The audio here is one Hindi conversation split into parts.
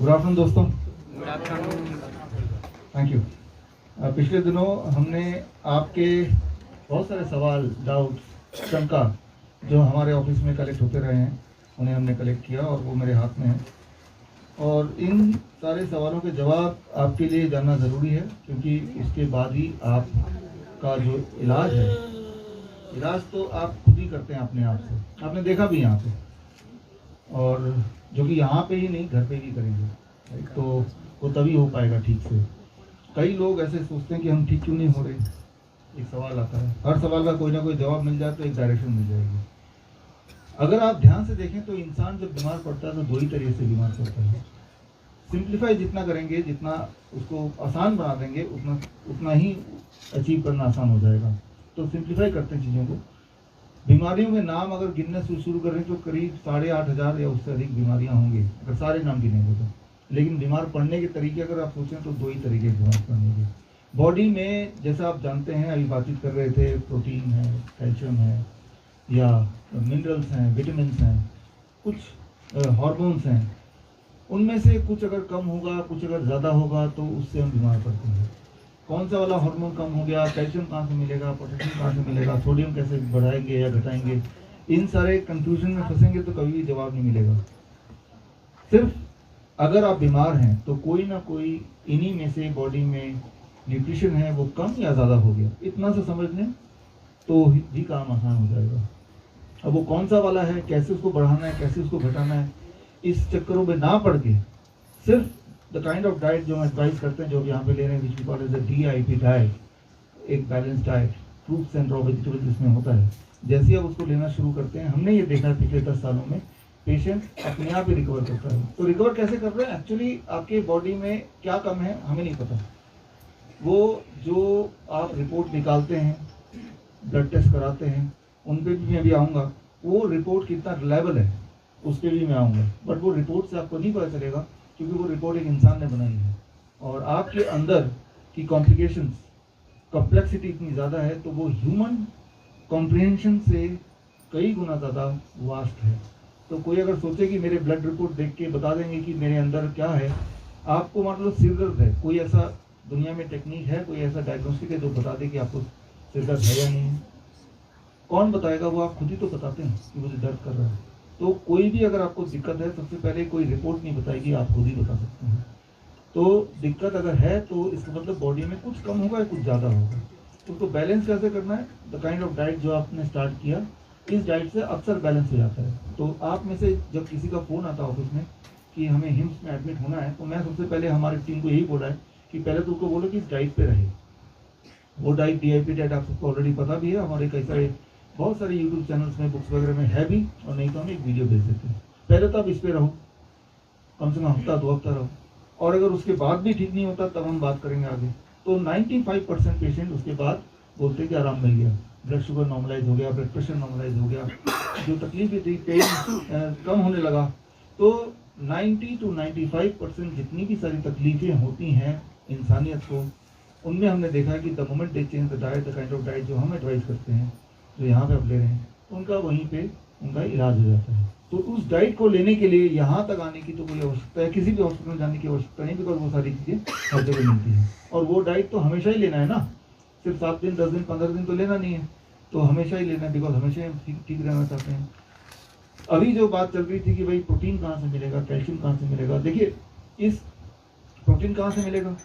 गुड आफ्टरनून दोस्तों। Good afternoon. Thank you. पिछले दिनों हमने आपके बहुत सारे सवाल, डाउट, शंका जो हमारे ऑफिस में कलेक्ट होते रहे हैं उन्हें हमने कलेक्ट किया और वो मेरे हाथ में है। और इन सारे सवालों के जवाब आपके लिए जानना ज़रूरी है, क्योंकि इसके बाद ही आपका जो इलाज है, इलाज तो आप खुद ही करते हैं अपने आप से। आपने देखा भी यहाँ पे, और जो कि यहाँ पे ही नहीं घर पे भी करेंगे तो वो तभी हो पाएगा ठीक से। कई लोग ऐसे सोचते हैं कि हम ठीक क्यों नहीं हो रहे। एक सवाल आता है, हर सवाल का कोई ना कोई जवाब मिल जाए तो एक डायरेक्शन मिल जाएगी। अगर आप ध्यान से देखें तो इंसान जब बीमार पड़ता है तो दो ही तरीके से बीमार पड़ता है। सिंप्लीफाई जितना करेंगे, जितना उसको आसान बना देंगे, उतना ही अचीव करना आसान हो जाएगा। तो सिंप्लीफाई करते हैं चीज़ों को। बीमारियों के नाम अगर गिनने से शुरू करें तो करीब 8,500 या उससे अधिक बीमारियां होंगी अगर सारे नाम गिनेंगे तो। लेकिन बीमार पड़ने के तरीके अगर आप सोचें तो दो ही तरीके बीमार पड़ने के। बॉडी में जैसा आप जानते हैं, अभी बातचीत कर रहे थे, प्रोटीन है, कैल्शियम है, या मिनरल्स हैं, विटामिन हैं, कुछ हार्मोन्स हैं। उनमें से कुछ अगर कम होगा, कुछ अगर ज़्यादा होगा तो उससे हम बीमार पड़ते हैं। कौन सा वाला हार्मोन कम हो गया, कैल्शियम कहाँ से मिलेगा, पोटेशियम कहाँ से मिलेगा, सोडियम कैसे बढ़ाएंगे या घटाएंगे, इन सारे कंफ्यूजन में फंसेंगे तो कभी भी जवाब नहीं मिलेगा। सिर्फ अगर आप बीमार हैं तो कोई ना कोई इन्हीं में से बॉडी में न्यूट्रिशन है वो कम या ज़्यादा हो गया, इतना से समझ लें तो भी काम आसान हो जाएगा। अब वो कौन सा वाला है, कैसे उसको बढ़ाना है, कैसे उसको घटाना है, इस चक्करों में ना पड़ के सिर्फ द काइंड ऑफ डाइट जो हम एडवाइस करते हैं, जो यहाँ पे ले रहे हैं, which we call as a DIP diet, एक balance diet, fruits and raw vegetables जिसमें होता है, जैसे आप उसको लेना शुरू करते हैं, हमने ये देखा है पिछले 10 सालों में पेशेंट अपने आप ही रिकवर करता है। तो रिकवर कैसे कर रहे हैं, एक्चुअली आपके बॉडी में क्या कम है हमें नहीं पता। वो जो आप रिपोर्ट निकालते हैं, ब्लड टेस्ट कराते हैं, उन पर भी मैं भी आऊँगा, वो रिपोर्ट कितना रिलायबल है उस पर भी मैं आऊँगा। बट वो रिपोर्ट से आपको नहीं पता चलेगा, क्योंकि वो रिपोर्ट एक इंसान ने बनाई है और आपके अंदर की कॉम्प्लिकेशंस, कॉम्प्लेक्सिटी इतनी ज़्यादा है, तो वो ह्यूमन कॉम्प्रिहेंशन से कई गुना ज़्यादा वास्ट है। तो कोई अगर सोचे कि मेरे ब्लड रिपोर्ट देख के बता देंगे कि मेरे अंदर क्या है, आपको मान लो सिर दर्द है, कोई ऐसा दुनिया में टेक्निक है, कोई ऐसा डायग्नोस्टिक है जो बता दे कि आपको सिर दर्द है या नहीं है? कौन बताएगा? वो आप खुद ही तो बताते हैं कि मुझे दर्द कर रहा है। तो कोई भी अगर आपको दिक्कत है, सबसे पहले कोई रिपोर्ट नहीं बताएगी, आप खुद ही बता सकते हैं। तो दिक्कत अगर है तो इसका मतलब बॉडी में कुछ कम होगा या कुछ ज़्यादा होगा। तो उसको बैलेंस कैसे करना है? द काइंड ऑफ डाइट जो आपने स्टार्ट किया, इस डाइट से अक्सर बैलेंस हो जाता है। तो आप में से जब किसी का फ़ोन आता है ऑफिस में कि हमें हिम्स में एडमिट होना है, तो मैं सबसे पहले हमारी टीम को यही बोला है कि पहले तो उसको बोलो कि इस डाइट पर रहे। वो डाइट DIP डाइट आप सबको ऑलरेडी पता भी है, हमारे कई सारे बहुत सारे यूट्यूब चैनल्स में, बुक्स वगैरह में है भी, और नहीं तो हम एक वीडियो भेज देते हैं। पहले तो आप इस पे रहो, कम से कम हफ्ता 2 हफ्ता रहो, और अगर उसके बाद भी ठीक नहीं होता तब हम बात करेंगे आगे। तो 95% पेशेंट उसके बाद बोलते हैं कि आराम मिल गया, ब्लड शुगर नॉर्मलाइज हो गया, ब्लड प्रेशर नॉर्मलाइज हो गया, जो तकलीफ थी, पेन कम होने लगा। तो 90 to 95% जितनी भी सारी तकलीफें होती हैं इंसानियत को, उनमें हमने देखा है कि the moment they change the diet, the kind of diet जो हम एडवाइस करते हैं, जो यहाँ पे आप ले रहे हैं, उनका वहीं पे उनका इलाज हो जाता है। तो उस डाइट को लेने के लिए यहाँ तक आने की तो कोई आवश्यकता है, किसी भी हॉस्पिटल में जाने की आवश्यकता नहीं, बिकॉज वो सारी चीज़ें हर जगह मिलती हैं। और वो डाइट तो हमेशा ही लेना है ना, सिर्फ 7 दिन, 10 दिन, 15 दिन तो लेना नहीं है, तो हमेशा ही लेना है, बिकॉज हमेशा ही ठीक रहना चाहते हैं। अभी जो बात चल रही थी कि भाई प्रोटीन कहाँ से मिलेगा, कैल्शियम कहाँ से मिलेगा, देखिए इस प्रोटीन कहाँ से मिलेगा,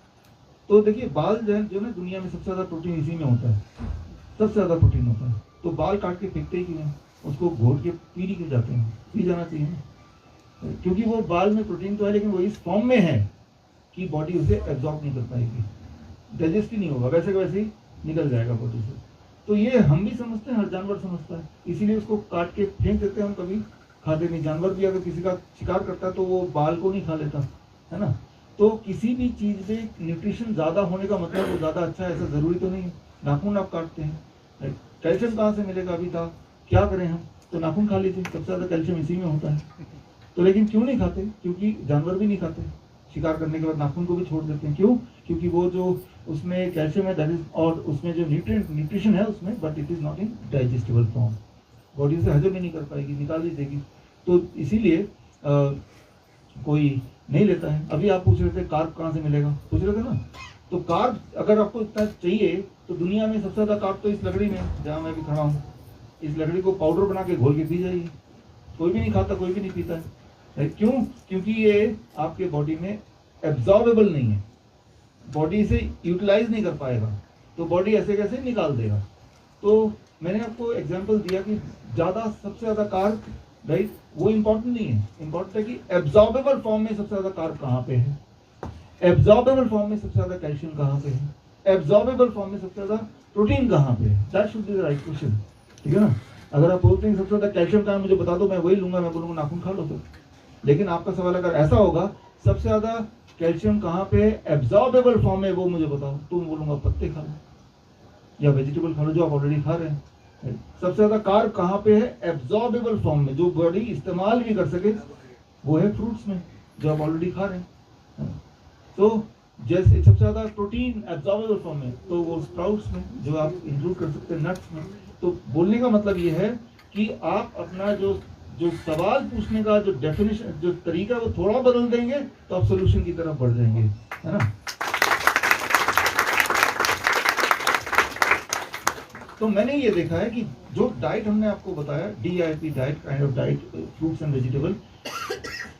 तो देखिए बाल जो ना दुनिया में सबसे ज़्यादा प्रोटीन इसी में होता है, सबसे ज़्यादा प्रोटीन होता है। तो बाल काट के फेंकते ही क्यों हैं, उसको घोट के पी क्यों जाते हैं? पी जाना चाहिए ना, क्योंकि वो बाल में प्रोटीन तो है, लेकिन वो इस फॉर्म में है कि बॉडी उसे एब्जॉर्ब नहीं कर पाएगी, डाइजेस्ट ही नहीं होगा, वैसे का वैसे ही निकल जाएगा बॉडी से। तो ये हम भी समझते हैं, हर जानवर समझता है, इसीलिए उसको काट के फेंक देते हैं, हम कभी खाते नहीं। जानवर भी अगर किसी का शिकार करता है तो वो बाल को नहीं खा लेता है ना। तो किसी भी चीज़ में न्यूट्रिशन ज़्यादा होने का मतलब वो ज़्यादा अच्छा है, ऐसा ज़रूरी तो नहीं है। नाखून आप काटते हैं, कैल्शियम कहाँ से मिलेगा? अभी था, क्या करें हम? तो नाखून खा लीजिए, सबसे ज़्यादा कैल्शियम इसी में होता है। तो लेकिन क्यों नहीं खाते? क्योंकि जानवर भी नहीं खाते, शिकार करने के बाद नाखून को भी छोड़ देते हैं। क्यों? क्योंकि वो जो उसमें कैल्शियम है दैट इज, और उसमें जो न्यूट्रिशन है उसमें, but it is not in digestible form, body से हजम ही नहीं कर पाएगी, निकाल ही देगी। तो इसीलिए कोई नहीं लेता है। अभी आप पूछ रहे थे कार्ब कहाँ से मिलेगा, पूछ रहे थे ना। तो कार्ब अगर आपको इतना चाहिए तो दुनिया में सबसे ज़्यादा कार्ब तो इस लकड़ी में जहाँ मैं भी खड़ा हूँ, इस लकड़ी को पाउडर बना के घोल के पी जाइए। कोई भी नहीं खाता, कोई भी नहीं पीता है। क्यों? क्योंकि ये आपके बॉडी में एब्जॉर्बेबल नहीं है, बॉडी इसे यूटिलाइज नहीं कर पाएगा, तो बॉडी ऐसे कैसे निकाल देगा। तो मैंने आपको एग्जांपल दिया कि ज़्यादा सबसे ज़्यादा कार्ब, राइट, वो इम्पोर्टेंट नहीं है। इम्पोर्टेंट है कि एब्जॉर्बेबल फॉर्म में सबसे ज़्यादा कार्ब कहाँ पे है, एब्जॉर्बेबल फॉर्म में सबसे ज़्यादा कैल्शियम कहाँ पे है, एब्जॉर्बेबल फॉर्म में सबसे ज़्यादा प्रोटीन कहाँ पे है। That should be the right question, ठीक है ना। अगर आप बोलते हैं सबसे ज़्यादा कैल्शियम कहाँ है मुझे बता दो, मैं वही लूंगा, मैं बोलूँगा नाखून खा लो। तो लेकिन आपका सवाल अगर ऐसा होगा सबसे ज़्यादा कैल्शियम कहाँ पे है एब्जॉर्बेबल फॉर्म में, वो मुझे बताओ, तो मैं बोलूँगा पत्ते खा लो या वेजिटेबल खा लो जो आप ऑलरेडी खा रहे हैं। सबसे ज़्यादा कार्ब कहाँ पे है एब्जॉर्बेबल फॉर्म में, जो बॉडी इस्तेमाल भी कर सके, वो है फ्रूट्स में जो आप ऑलरेडी खा रहे हैं। तो जैसे सबसे ज़्यादा प्रोटीन एब्जॉर्बेबल फॉर्म में, तो वो स्प्राउट्स में जो आप इंक्लूड कर सकते हैं, नट्स में। तो बोलने का मतलब ये है कि आप अपना जो सवाल पूछने का जो डेफिनेशन, जो तरीका, वो थोड़ा बदल देंगे तो आप सोल्यूशन की तरफ बढ़ जाएंगे, है ना। तो मैंने ये देखा है कि जो डाइट हमने आपको बताया, DIP diet, kind of diet, fruits and vegetable,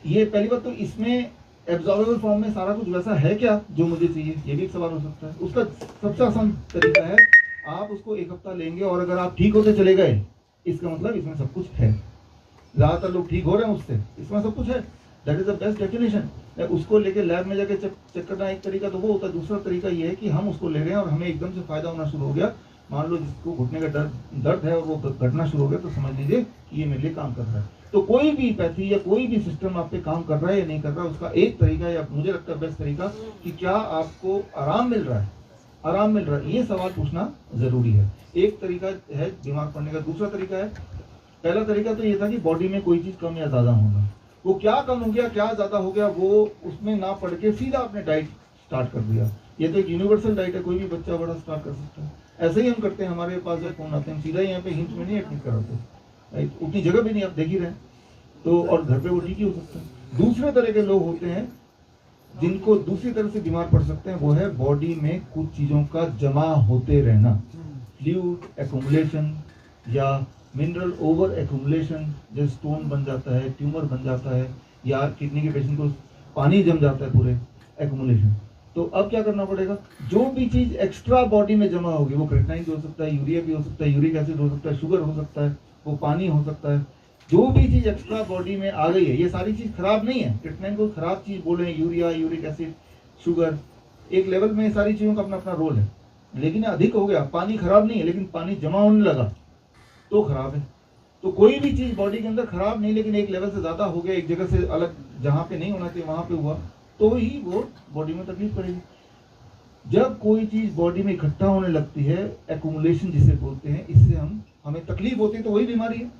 ये पहली बात तो इसमें एब्जॉर्बेबल फॉर्म में सारा कुछ वैसा है क्या जो मुझे चाहिए, ये भी एक सवाल हो सकता है। उसका सबसे आसान तरीका है, आप उसको एक हफ्ता लेंगे और अगर आप ठीक होते चले गए, इसका मतलब इसमें सब कुछ है। ज़्यादातर लोग ठीक हो रहे हैं उससे, इसमें सब कुछ है। That is the best definition. उसको लेके लैब में जाके चेक करना एक तरीका तो वो होता है। दूसरा तरीका ये है कि हम उसको ले रहे हैं और हमें एकदम से फायदा होना शुरू हो गया। मान लो जिसको घुटने का दर्द है और वो घटना शुरू हो गया, तो समझ लीजिए कि ये मेरे लिए काम कर रहा है। तो कोई भी पैथी या कोई भी सिस्टम आप पे काम कर रहा है या नहीं कर रहा है, उसका एक तरीका, या मुझे लगता है बेस्ट तरीका, कि क्या आपको आराम मिल रहा है, आराम मिल रहा है, ये सवाल पूछना जरूरी है। एक तरीका है बीमार पड़ने का। दूसरा तरीका है, पहला तरीका तो ये था कि बॉडी में कोई चीज कम या ज्यादा होना, वो क्या कम हो गया क्या ज्यादा हो गया वो उसमें ना पढ़ के सीधा आपने डाइट स्टार्ट कर दिया। ये तो एक यूनिवर्सल डाइट है, कोई भी बच्चा बड़ा स्टार्ट कर सकता है। ऐसे ही हम करते हैं, हमारे पास जब फोन आते हैं हम सीधा यहाँ पे हिंट में नहीं एडमिट कराते, राइट, उतनी जगह भी नहीं, आप देख ही रहे हैं। तो और घर पे वो ठीक ही हो सकता है। दूसरे तरह के लोग होते हैं जिनको दूसरी तरह से बीमार पड़ सकते हैं, वो है बॉडी में कुछ चीजों का जमा होते रहना, फ्लूइड एक्युमुलेशन या मिनरल ओवर एक्युमुलेशन, जैसे स्टोन बन जाता है, ट्यूमर बन जाता है, या किडनी के पेशेंट को पानी जम जाता है, पूरे एक्युमुलेशन। तो अब क्या करना पड़ेगा, जो भी चीज एक्स्ट्रा बॉडी में जमा होगी, वो क्रेटिनाइन भी हो सकता है, यूरिया भी हो सकता है, यूरिक एसिड हो सकता है, शुगर हो सकता है, वो पानी हो सकता है, जो भी चीज एक्स्ट्रा बॉडी में आ गई है, ये सारी चीज खराब नहीं है। क्रेटिनाइन को खराब चीज बोले, यूरिया, यूरिक एसिड, शुगर, एक लेवल में सारी चीजों का अपना अपना रोल है। लेकिन अधिक हो गया, पानी खराब नहीं है, लेकिन पानी जमा होने लगा तो खराब है। तो कोई भी चीज बॉडी के अंदर खराब नहीं, लेकिन एक लेवल से ज्यादा हो गया, एक जगह से अलग, जहां पे नहीं होना चाहिए वहां पे हुआ, तो ही वो बॉडी में तकलीफ पड़ेगी। जब कोई चीज बॉडी में इकट्ठा होने लगती है, एक्युमुलेशन जिसे बोलते हैं, इससे हमें तकलीफ होती है, तो वही बीमारी है।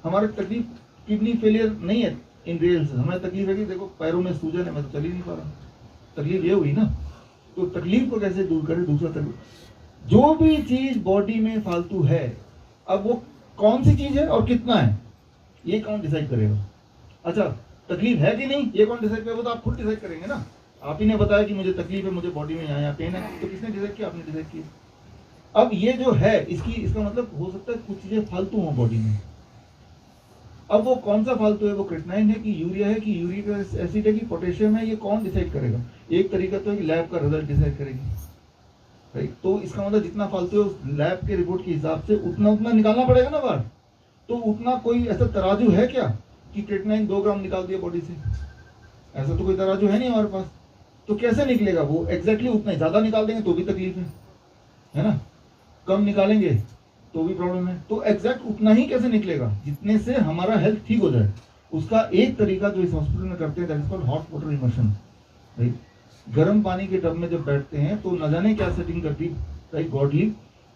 हमारी तकलीफ किडनी फेलियर नहीं है इन रियल से, हमारी तकलीफ है कि देखो पैरों में सूजन है, मैं तो चल ही नहीं पा रहा, तकलीफ ये हुई ना। तो तकलीफ को कैसे दूर करें, दूसरा तकलीफ, जो भी चीज बॉडी में फालतू है, अब वो कौन सी चीज है और कितना है, ये कौन डिसाइड करेगा। अच्छा, तकलीफ है कि नहीं, ये कौन डिसाइड करेगा, तो आप खुद डिसाइड करेंगे ना। आप ही ने बताया कि मुझे तकलीफ है, मुझे बॉडी में यहाँ पेन है, तो किसने डिसाइड किया, आपने डिसाइड किया। अब ये जो है इसका मतलब हो सकता है कुछ चीजें फालतू हो बॉडी में। अब वो कौन सा फालतू है, वो क्रेटिनाइन है कि यूरिया है कि यूरिक एसिड है कि पोटेशियम है, ये कौन डिसाइड करेगा। एक तरीका तो है कि लैब का रिजल्ट डिसाइड करेगी, राइट। तो इसका मतलब जितना फालतू है उस लैब के रिपोर्ट के हिसाब से उतना निकालना पड़ेगा ना बाहर। तो उतना कोई ऐसा तराजू है क्या कि क्रेटिनाइन 2 ग्राम निकाल दिया बॉडी से, ऐसा तो कोई तराजू है नहीं हमारे पास। तो कैसे निकलेगा वो, एग्जैक्टली उतना ही। ज्यादा निकाल देंगे तो भी तकलीफ है ना, कम निकालेंगे तो भी प्रॉब्लम है। तो एग्जैक्ट उतना ही कैसे निकलेगा जितने से हमारा हेल्थ ठीक हो जाए। उसका एक तरीका जो इस हॉस्पिटल में करते हैं, that is called hot water immersion, right. गर्म पानी के टब में जब बैठते हैं तो न जाने क्या सेटिंग करती, राइट, गॉडली,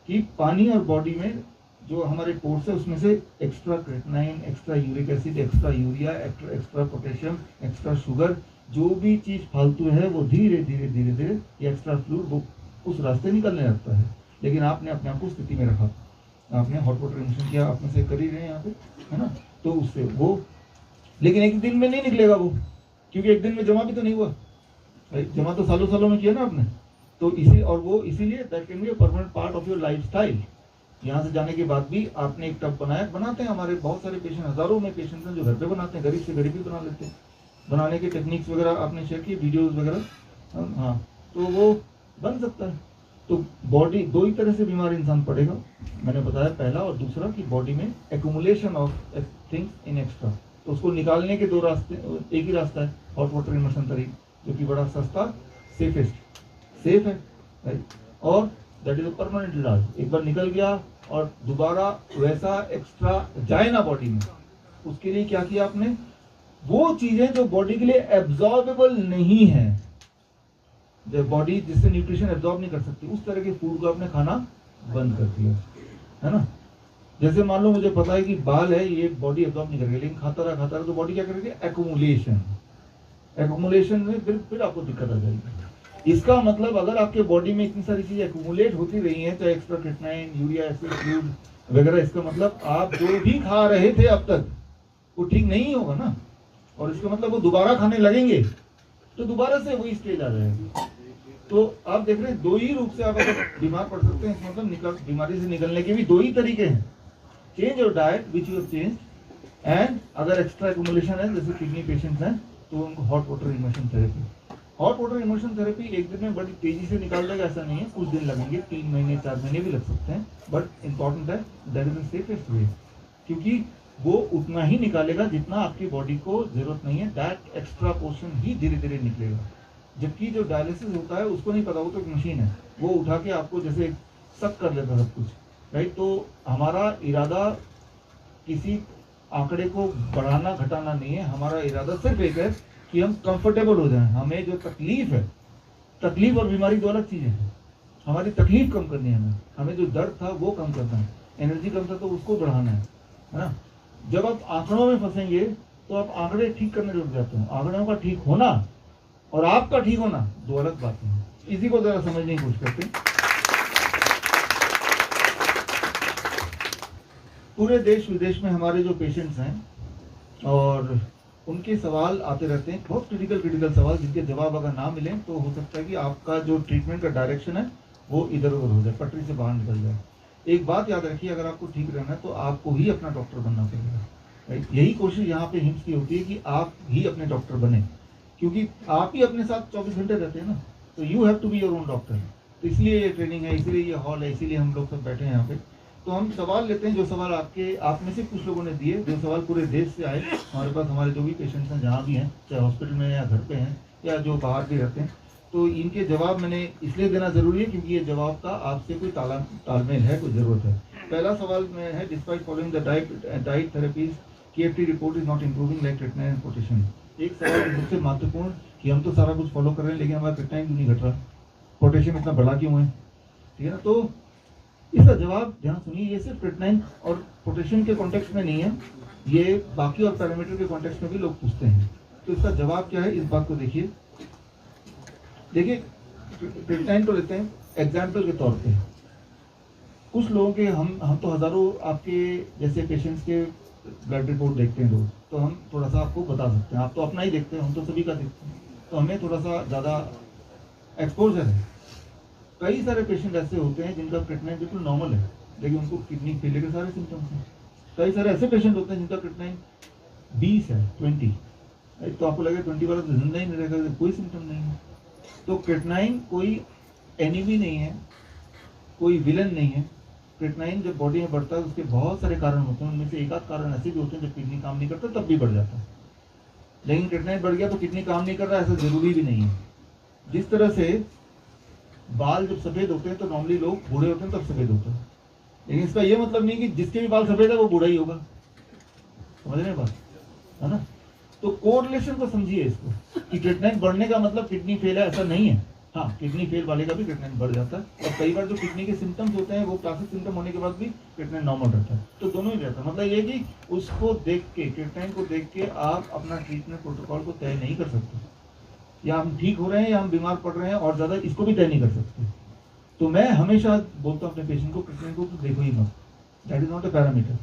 कि पानी और बॉडी में जो हमारे पोर्स है उसमें से extra creatinine, extra uric acid, extra urea, extra potassium, extra sugar, जो भी चीज फालतू है वो धीरे धीरे धीरे धीरे ये एक्स्ट्रा फ्लूइड वो उस रास्ते निकलने लगता है। लेकिन आपने अपने आप को स्थिति में रखा, आपने हॉट वाटर इमर्शन किया, आपने से कर ही रहे हैं यहाँ पे, है ना। तो उससे वो, लेकिन एक दिन में नहीं निकलेगा वो, क्योंकि एक दिन में जमा भी तो नहीं हुआ, जमा तो सालों सालों में किया ना आपने। तो इसी और वो इसीलिए that can be a permanent part of your lifestyle. यहाँ से जाने के बाद भी आपने एक टब बनाया, बनाते हैं हमारे बहुत सारे पेशेंट, हजारों में पेशेंट हैं जो घर पे बनाते हैं, गरीब से गरीब भी बना लेते हैं। बनाने के टेक्निक्स वगैरह आपने शेयर किए, वीडियोस वगैरह, हाँ, तो वो बन सकता है। तो बॉडी दो ही तरह से बीमार इंसान पड़ेगा, मैंने बताया, पहला और दूसरा कि बॉडी में accumulation of things in extra, तो उसको निकालने के दो रास्ते, एक ही रास्ता है, हॉट वाटर इमर्शन तरीक, जो कि बड़ा सस्ता, सेफेस्ट, सेफ है, राइट, और दैट इज अ परमानेंट इलाज। एक बार निकल गया और दोबारा वैसा एक्स्ट्रा जाए ना बॉडी में, उसके लिए क्या किया आपने, वो चीजें जो बॉडी के लिए एब्जॉर्बेबल नहीं है, जो बॉडी जिससे न्यूट्रिशन एब्जॉर्ब नहीं कर सकती, उस तरह के फूड को आपने खाना बंद कर दिया, है ना। जैसे मान लो मुझे पता है कि बाल है, ये बॉडी एब्जॉर्ब नहीं करेगी, लेकिन खाता रहा तो बॉडी क्या करेगी, एक्यूमुलेशन, एक्यूमुलेशन में फिर आपको दिक्कत आ जाएगी। इसका मतलब अगर आपके बॉडी में इतनी सारी चीजें एक्यूमुलेट होती रही हैं, चाहे extra creatinine, urea acid, fluid वगैरह, इसका मतलब आप जो भी खा रहे थे अब तक वो ठीक नहीं होगा ना, और इसका मतलब वो दोबारा खाने लगेंगे तो दोबारा से वही स्टेज आ जाएगी। तो आप देख रहे हैं दो ही रूप से आप अगर बीमार पड़ सकते हैं, मतलब बीमारी से निकलने के भी दो ही तरीके हैं, change your diet which you have change, and अगर एक्स्ट्रा एक्यूमुलेशन है, जैसे किडनी पेशेंट्स हैं, तो उनको hot water immersion therapy. Hot water immersion therapy एक दिन में बड़ी तेजी से निकाल देगा ऐसा नहीं है, कुछ दिन लगेंगे, 3 महीने 4 महीने भी लग सकते हैं, बट इंपॉर्टेंट है that is the safest way, क्योंकि वो उतना ही निकालेगा जितना आपकी बॉडी को जरूरत नहीं है, दैट एक्स्ट्रा पोर्शन ही धीरे धीरे निकलेगा। जबकि जो डायलिसिस होता है उसको नहीं पता, वो तो एक मशीन है, वो उठा के आपको जैसे सक कर लेता सब कुछ, राइट। तो हमारा इरादा किसी आंकड़े को बढ़ाना घटाना नहीं है, हमारा इरादा सिर्फ एक है कि हम कंफर्टेबल हो जाएं। हमें जो तकलीफ है, तकलीफ और बीमारी दो अलग चीजें हैं, हमारी तकलीफ कम करनी है, हमें जो दर्द था वो कम करना है, एनर्जी कम था तो उसको बढ़ाना है ना। जब आप आंकड़ों में फंसेंगे तो आप आंकड़े ठीक करने लग जाते हैं। आंकड़ों का ठीक होना और आपका ठीक होना दो अलग बातें हैं, इसी को जरा समझने की कोशिश करते हैं। पूरे देश विदेश में हमारे जो पेशेंट्स हैं और उनके सवाल आते रहते हैं, बहुत क्रिटिकल सवाल, जिनके जवाब अगर ना मिले तो हो सकता है कि आपका जो ट्रीटमेंट का डायरेक्शन है वो इधर उधर हो जाए, पटरी से बाहर निकल जाए। एक बात याद रखिए, अगर आपको ठीक रहना है तो आपको ही अपना डॉक्टर बनना पड़ेगा, राइट। यही कोशिश यहाँ पे हिम्स की होती है कि आप ही अपने डॉक्टर बने, क्योंकि आप ही अपने साथ 24 घंटे रहते हैं ना, तो you have to be your own doctor. तो इसलिए ये ट्रेनिंग है, इसीलिए ये हॉल है, इसीलिए हम लोग सब बैठे हैं यहाँ पे। तो हम सवाल लेते हैं, जो सवाल आप में से कुछ लोगों ने दिए, जो सवाल पूरे देश से आए हमारे पास, हमारे जो भी पेशेंट्स हैं जहाँ भी हैं, चाहे हॉस्पिटल में या घर पे हैं या जो बाहर भी रहते हैं, तो इनके जवाब मैंने इसलिए देना जरूरी है क्योंकि ये जवाब का आपसे कोई तालमेल है, कोई जरूरत है। पहला सवाल में है, despite following the diet therapies, KFT report is not improving like creatinine and potassium. एक सवाल सबसे महत्वपूर्ण कि हम तो सारा कुछ फॉलो कर रहे हैं, लेकिन हमारा क्रिएटिनिन क्यों नहीं घट रहा, पोटेशियम इतना बढ़ा क्यों है, ठीक है ना। तो इसका जवाब ध्यान सुनिए, ये सिर्फ क्रिएटिनिन और पोटेशियम के कॉन्टेक्स्ट में नहीं है, ये बाकी और पैरामीटर के कॉन्टेक्स्ट में भी लोग पूछते हैं। तो इसका जवाब क्या है, इस बात को देखिए। क्रिएटिनिन को लेते हैं एग्जाम्पल के तौर पे। कुछ लोगों के हम तो हजारों आपके जैसे पेशेंट्स के ब्लड रिपोर्ट देखते हैं रोज, तो हम थोड़ा सा आपको बता सकते हैं। आप तो अपना ही देखते हैं, हम तो सभी का देखते हैं, तो हमें थोड़ा सा ज़्यादा एक्सपोजर है। कई सारे पेशेंट ऐसे होते हैं जिनका क्रिएटिनिन बिल्कुल नॉर्मल है, लेकिन उनको किडनी फेलियर के सारे सिम्टम्स हैं। कई सारे ऐसे पेशेंट होते हैं जिनका क्रिएटिनिन 20 है, 20, तो आपको लगे 20 वाला तो जिंदा ही नहीं रहेगा, कोई सिम्टम नहीं है। तो क्रिएटिनिन कोई एनिमी नहीं है, कोई विलन नहीं है। क्रिएटिनिन जब बॉडी में बढ़ता है उसके बहुत सारे कारण होते हैं, उनमें से एक आध कारण ऐसे भी होते हैं जब किडनी काम नहीं करता तब भी बढ़ जाता है। लेकिन क्रिएटिनिन बढ़ गया तो किडनी काम नहीं कर रहा, ऐसा जरूरी भी नहीं है। जिस तरह से बाल जब सफेद होते हैं तो नॉर्मली लोग बूढ़े होते हैं तब सफेद होते हैं, लेकिन इसका ये मतलब नहीं कि जिसके भी बाल सफेद है वो बूढ़ा ही होगा, समझ रहे हैं बात, है ना। तो कोरिलेशन को समझिए इसको, कि क्रिएटिनिन बढ़ने का मतलब किडनी फेल है, ऐसा नहीं है। हाँ, किडनी फेल वाले का भी क्रिएटिनिन बढ़ जाता है, और कई बार जो किडनी के सिम्टम्स होते हैं वो क्लासिक सिम्टम होने के बाद भी क्रिएटिनिन नॉर्मल रहता है, तो दोनों ही रहता है। मतलब ये कि उसको देख के, क्रिएटिनिन को देख के आप अपना ट्रीटमेंट प्रोटोकॉल को तय नहीं कर सकते, या हम ठीक हो रहे हैं या हम बीमार पड़ रहे हैं, और ज़्यादा इसको भी तय नहीं कर सकते। तो मैं हमेशा बोलता हूँ अपने पेशेंट को, क्रिएटिनिन को तो देखो ही मत, that is not a parameter,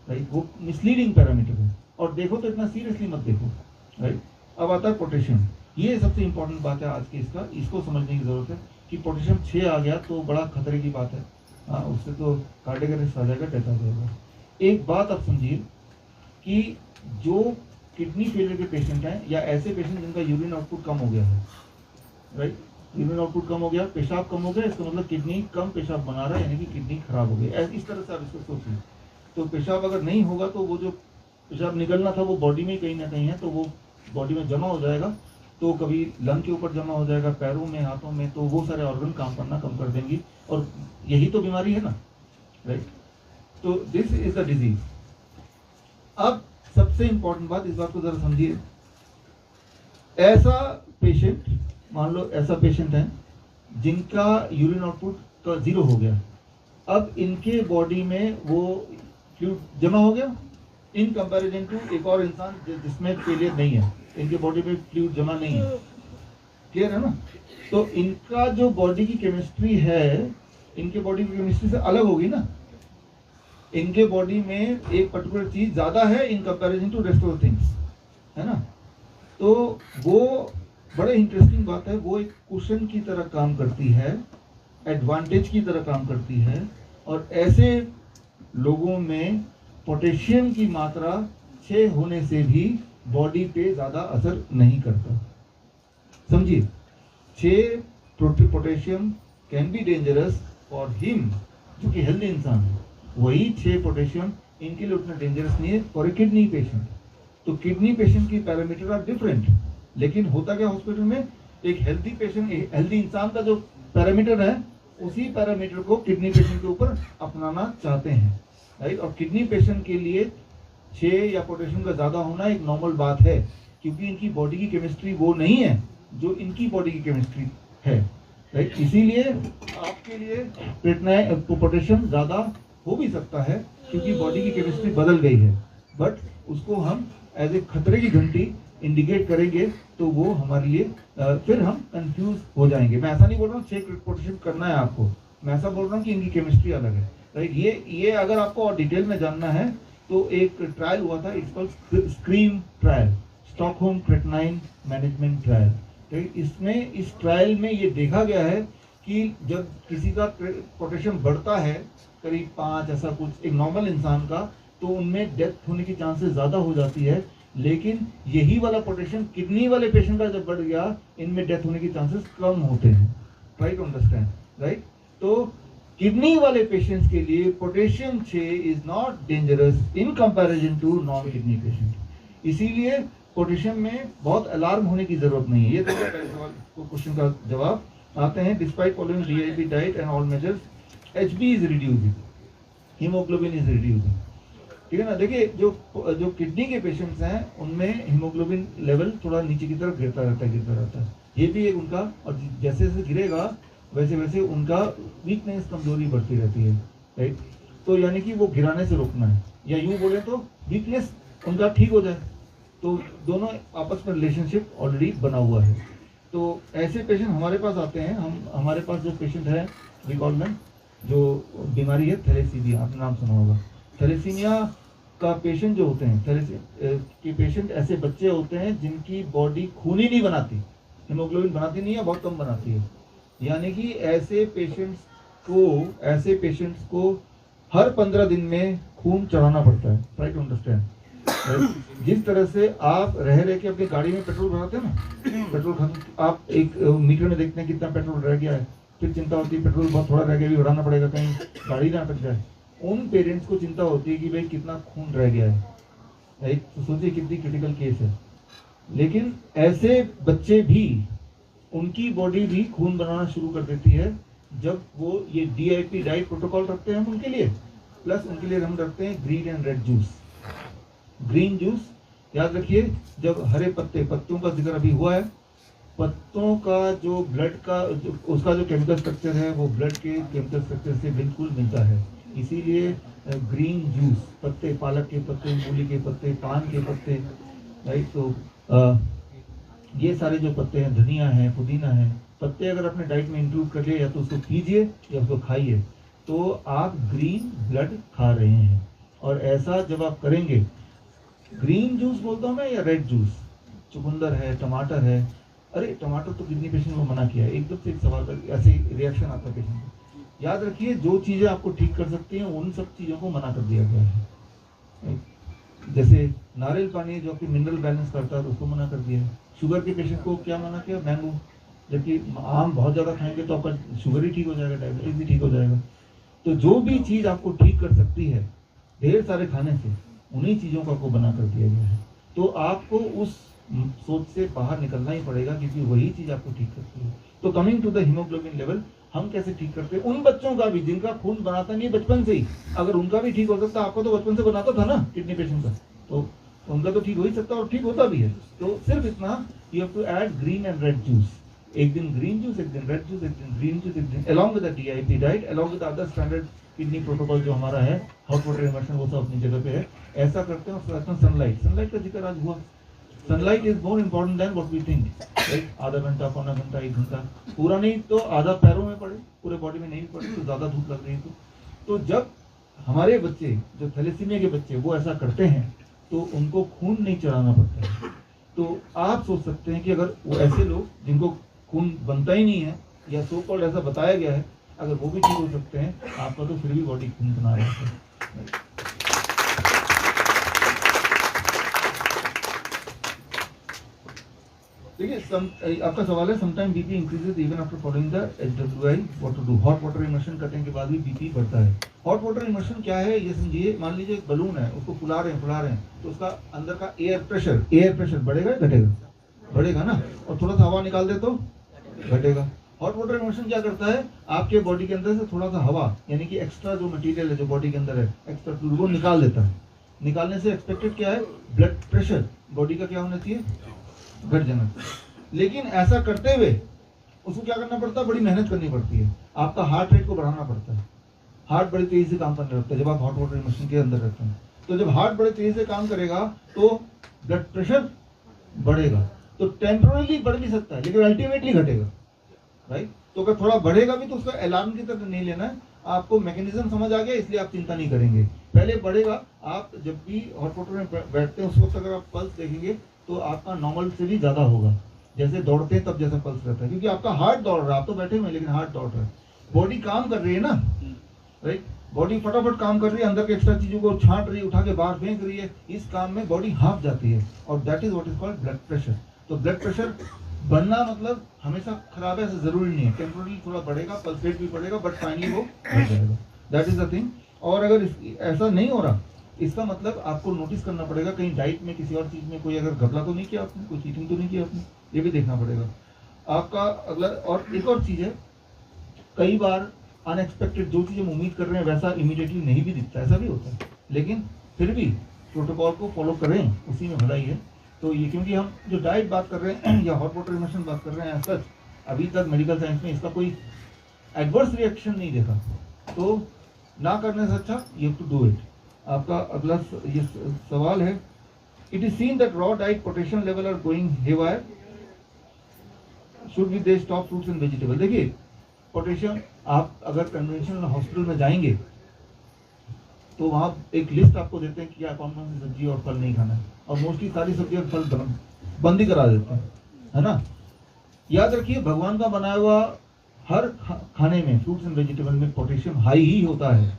right. वो मिसलीडिंग पैरामीटर है, और देखो तो इतना सीरियसली मत देखो, राइट। अब आता है पोटेशियम। ये सबसे इंपॉर्टेंट बात है आज की, इसको समझने की जरूरत है कि पोटेशियम 6 आ गया तो बड़ा खतरे की बात है। हाँ, उससे तो कार्डियक अरेस्ट आ जाएगा, डेथ आ जाएगा। एक बात आप समझिए कि जो किडनी फेलियर के पेशेंट हैं या ऐसे पेशेंट जिनका यूरिन आउटपुट कम हो गया है, राइट, यूरिन आउटपुट कम हो गया, पेशाब कम हो गया, इसका मतलब किडनी कम पेशाब बना रहा है, यानी कि किडनी खराब हो गई। इस तरह से आप इसको सोचिए। तो पेशाब अगर नहीं होगा तो वो जो पेशाब निकलना था वो बॉडी में कहीं ना कहीं है, तो वो बॉडी में जमा हो जाएगा, तो कभी लंग के ऊपर जमा हो जाएगा, पैरों में, हाथों में, तो वो सारे ऑर्गन काम करना कम कर देंगी, और यही तो बीमारी है ना, राइट। तो दिस इज द डिजीज। अब सबसे इंपॉर्टेंट बात, इस बात को जरा समझिए। ऐसा पेशेंट, मान लो ऐसा पेशेंट है जिनका यूरिन आउटपुट का 0 हो गया, अब इनके बॉडी में वो फ्लूइड जमा हो गया इन कंपैरिजन टू एक और इंसान जिसमें फेलियर नहीं है, इनके बॉडी में फ्लूइड जमा नहीं है। क्लियर है ना? तो इनका जो बॉडी की केमिस्ट्री है, इनके बॉडी की केमिस्ट्री से अलग होगी ना। इनके बॉडी में एक पर्टिकुलर चीज ज्यादा है in comparison to rest of things, है ना। तो वो बड़े इंटरेस्टिंग बात है, वो एक कुशन की तरह काम करती है, एडवांटेज की तरह काम करती है, और ऐसे लोगों में पोटेशियम की मात्रा 6 होने से भी बॉडी पे ज्यादा असर नहीं करता। समझिए, 6 potassium can be dangerous for him, जो कि हेल्दी इंसान है, वही 6 पोटेशियम इनके लिए उतना डेंजरस नहीं है फॉर ए किडनी पेशेंट। तो किडनी पेशेंट की पैरामीटर आर डिफरेंट, लेकिन होता क्या हॉस्पिटल में, एक हेल्दी पेशेंट, हेल्दी इंसान का जो पैरामीटर है, उसी पैरामीटर को किडनी पेशेंट के ऊपर अपनाना चाहते हैं, राइट। और किडनी पेशेंट के लिए 6 या पोटेशियम का ज्यादा होना एक नॉर्मल बात है, क्योंकि इनकी बॉडी की केमिस्ट्री वो नहीं है जो इनकी बॉडी की केमिस्ट्री है, राइट। इसीलिए आपके लिए पोटेशियम ज्यादा हो भी सकता है, क्योंकि बॉडी की केमिस्ट्री बदल गई है, बट उसको हम एज ए खतरे की घंटी इंडिकेट करेंगे तो वो हमारे लिए फिर हम कंफ्यूज हो जाएंगे। मैं ऐसा नहीं बोल रहा हूँ 6 पोटेशियम करना है आपको, मैं ऐसा बोल रहा हूँ कि इनकी केमिस्ट्री अलग है, राइट। ये अगर आपको और डिटेल में जानना है तो एक ट्रायल हुआ था, it's called scream trial, Stockholm creatinine management trial. तो इसमें, इस ट्रायल में ये देखा गया है कि जब किसी का पोटेशियम बढ़ता है करीब 5 ऐसा कुछ एक नॉर्मल इंसान का, तो उनमें डेथ होने की चांसेस ज्यादा हो जाती है, लेकिन यही वाला पोटेशियम किडनी वाले पेशेंट का जब बढ़ गया, इनमें डेथ होने की चांसेस कम होते हैं, राइट, अंडरस्टैंड, राइट। तो किडनी वाले पेशेंट्स के लिए potassium 6 is not dangerous in comparison to non kidney patient. इसीलिए पोटेशियम में बहुत अलार्म होने की जरूरत नहीं है। ये देखो पहले सवाल को, क्वेश्चन का जवाब आते हैं। Despite following DIP diet and all measures, HB is reducing, haemoglobin is reducing, ठीक है ना। देखिए, जो किडनी के पेशेंट्स हैं उनमें हीमोग्लोबिन लेवल थोड़ा नीचे की तरफ गिरता रहता है, ये भी एक उनका, और जैसे जैसे गिरेगा वैसे वैसे उनका वीकनेस, कमजोरी बढ़ती रहती है, राइट। तो यानी कि वो गिराने से रोकना है, या यूं बोले तो वीकनेस उनका ठीक हो जाए, तो दोनों आपस में रिलेशनशिप ऑलरेडी बना हुआ है। तो ऐसे पेशेंट हमारे पास आते हैं, हमारे पास जो पेशेंट है, वी कॉल देम, जो बीमारी है थैलेसीमिया, आपने नाम सुना होगा। थैलेसीमिया का पेशेंट जो होते हैं, थैलेसीमिया के पेशेंट ऐसे बच्चे होते हैं जिनकी बॉडी खून ही नहीं बनाती, हीमोग्लोबिन बनाती नहीं है, बहुत कम बनाती है। यानी कि ऐसे पेशेंट्स को हर 15 दिन में खून चढ़ाना पड़ता है, ट्राई टू अंडरस्टैंड। जिस तरह से आप रह के अपनी गाड़ी में पेट्रोल भराते हैं ना, पेट्रोल आप एक मीटर में देखते हैं कितना पेट्रोल रह गया है, फिर चिंता होती है पेट्रोल बहुत थोड़ा रह गया, भी भराना पड़ेगा कहीं गाड़ी ना अटक जाए। उन पेरेंट्स को चिंता होती है कि भाई कितना खून रह गया है, राइट। तो सोचिए कितनी क्रिटिकल केस है। लेकिन ऐसे बच्चे भी, उनकी बॉडी भी खून बनाना शुरू कर देती है जब वो ये डीआईपी डाइट प्रोटोकॉल रखते हैं हम उनके लिए, प्लस उनके लिए हम रखते हैं green and red juice. Green juice याद रखिए, जब हरे पत्तों का जिक्र अभी हुआ है, पत्तों का जो ब्लड का उसका जो केमिकल स्ट्रक्चर है वो ब्लड के केमिकल स्ट्रक्चर से बिल्कुल मिलता है। इसीलिए ग्रीन जूस, पत्ते, पालक के पत्ते, मूली के पत्ते, पान के पत्ते, राइट। तो ये सारे जो पत्ते हैं, धनिया है, पुदीना है, पत्ते अगर अपने डाइट में इंक्लूड कर लिए, या तो उसको पीजिए या उसको खाइए, तो आप ग्रीन ब्लड खा रहे हैं। और ऐसा जब आप करेंगे, ग्रीन जूस बोलता हूँ मैं या रेड जूस, चुकंदर है, टमाटर है। अरे टमाटर तो किडनी पेशेंट को मना किया है, एकदम से एक सवाल कर ऐसे रिएक्शन आता है पेशेंट को। याद रखिए जो चीज़ें आपको ठीक कर सकती हैं उन सब चीज़ों को मना कर दिया गया है। जैसे नारियल पानी जो कि मिनरल बैलेंस करता है तो उसको मना कर दिया है। शुगर के पेशेंट को क्या मना किया? मैंगो। जबकि आम बहुत ज़्यादा खाएंगे तो आपका शुगर ही ठीक हो जाएगा, डायबिटीज भी ठीक हो जाएगा। तो जो भी चीज़ आपको ठीक कर सकती है ढेर सारे खाने से, उन्हीं चीज़ों को आपको बना कर दिया गया है। तो आपको उस सोच से बाहर निकलना ही पड़ेगा क्योंकि वही चीज़ आपको ठीक करती है। तो coming to the haemoglobin level, हम कैसे ठीक करते हैं? उन बच्चों का भी जिनका खून बनाता नहीं बचपन से ही, अगर उनका भी ठीक हो सकता, आपको तो बचपन से बनाता था ना किडनी पेशेंट का, तो उनका तो ठीक हो ही सकता और ठीक होता भी है। तो सिर्फ इतना, you have to add green and red juice. एक दिन ग्रीन जूस, एक दिन रेड जूस, एक दिन ग्रीन जूस, एक दिन along with the DIP diet, along with other standard kidney protocol जो हमारा है, हॉट वाटर इमर्शन, वो सब अपनी जगह पे है। ऐसा करते हैं। और सनलाइट, सनलाइट का जिक्र आज हुआ। Sunlight is more important than what we think, right? आधा घंटा, पौना घंटा, 1 घंटा, पूरा नहीं तो आधा पैरों में पड़े, पूरे बॉडी में नहीं पड़े तो ज़्यादा धूप लग रही है तो जब हमारे बच्चे जो थैलेसीमिया के बच्चे वो ऐसा करते हैं तो उनको खून नहीं चढ़ाना पड़ता है। तो आप सोच सकते हैं कि अगर वो ऐसे लोग जिनको खून बनता ही नहीं है या सो कॉल्ड ऐसा बताया गया है, अगर वो भी ठीक हो सकते हैं, आपका तो फिर भी बॉडी खून बना रहा है। देखिए आपका सवाल है, sometime BP increases even after following the HWI, what to do? Hot water immersion करने के बाद भी बीपी बढ़ता है। हॉट वाटर इमर्शन क्या है ये समझिए। मान लीजिए एक बलून है, उसको फुला रहे हैं तो उसका अंदर का एयर प्रेशर बढ़ेगा या घटेगा? बढ़ेगा ना। और थोड़ा सा हवा निकाल दे तो घटेगा। हॉट वाटर इमर्शन क्या करता है? आपके बॉडी के अंदर से थोड़ा सा हवा, यानी कि एक्स्ट्रा जो मटेरियल है जो बॉडी के अंदर है, एक्स्ट्रा फ्लूइड, वो निकाल देता है। निकालने से एक्सपेक्टेड क्या है? ब्लड प्रेशर बॉडी का क्या होना चाहिए? घट जाना। लेकिन ऐसा करते हुए उसको क्या करना पड़ता है? बड़ी मेहनत करनी पड़ती है। आपका हार्ट रेट को बढ़ाना पड़ता है। हार्ट बड़ी तेजी से काम करने लगता है जब आप हॉट वाटर इमर्शन के अंदर रहते हैं। तो जब हार्ट बड़े तेजी से काम करेगा तो ब्लड प्रेशर बढ़ेगा। तो टेम्पोरली बढ़ भी सकता है लेकिन अल्टीमेटली घटेगा, राइट? तो अगर थोड़ा बढ़ेगा भी तो उसका अलार्म की तरह नहीं लेना है। आपको मैकेनिज्म समझ आ गया, इसलिए आप चिंता नहीं करेंगे। पहले बढ़ेगा, आप जब भी हॉट वाटर में बैठते हैं उस वक्त अगर आप पल्स देखेंगे तो आपका नॉर्मल से भी ज्यादा होगा। जैसे दौड़ते हैं तब जैसा पल्स रहता है, क्योंकि आपका हार्ट दौड़ रहा है। आप तो बैठे हुए लेकिन हार्ट दौड़ रहा है। बॉडी काम कर रही है ना, राइट? बॉडी फटाफट काम कर रही है, अंदर के एक्स्ट्रा चीजों को छांट रही है, उठा के बाहर फेंक रही है। इस काम में बॉडी हाँफ जाती है और that is what is called blood pressure. तो ब्लड प्रेशर बनना मतलब हमेशा खराब है ऐसा जरूरी नहीं है। टेम्पोरली थोड़ा बढ़ेगा, पल्स रेट भी बढ़ेगा, बट फाइनली वो बढ़ जाएगा। That is the thing. और अगर ऐसा नहीं हो रहा, इसका मतलब आपको नोटिस करना पड़ेगा कहीं डाइट में, किसी और चीज में कोई अगर घपला तो नहीं किया आपने, कोई चीटिंग तो नहीं किया आपने, ये भी देखना पड़ेगा आपका। अगला और एक और चीज है, कई बार अनएक्सपेक्टेड जो चीज हम उम्मीद कर रहे हैं वैसा इमीडिएटली नहीं भी दिखता, ऐसा भी होता है। लेकिन फिर भी प्रोटोकॉल को फॉलो करें, उसी में भलाई है। तो ये क्योंकि हम जो डाइट बात कर रहे हैं या हॉट वाटर इमर्शन बात कर रहे हैं, सच अभी तक मेडिकल साइंस में इसका कोई एडवर्स रिएक्शन नहीं देखा, तो ना करने से अच्छा you have to do it. आपका अगला ये सवाल है, it is seen that raw diet potassium level are going haywire, should be they stop fruits and vegetable? देखिए पोटेशियम, आप अगर कन्वेंशनल हॉस्पिटल में जाएंगे तो वहाँ एक लिस्ट आपको देते हैं कि क्या कौन कौन सी सब्जी और फल नहीं खाना है, और मोस्टली सारी सब्जी और फल बंद ही करा देते हैं, है ना? याद रखिए भगवान का बनाया हुआ हर खाने में, फ्रूट्स एंड वेजिटेबल में पोटेशियम हाई ही होता है,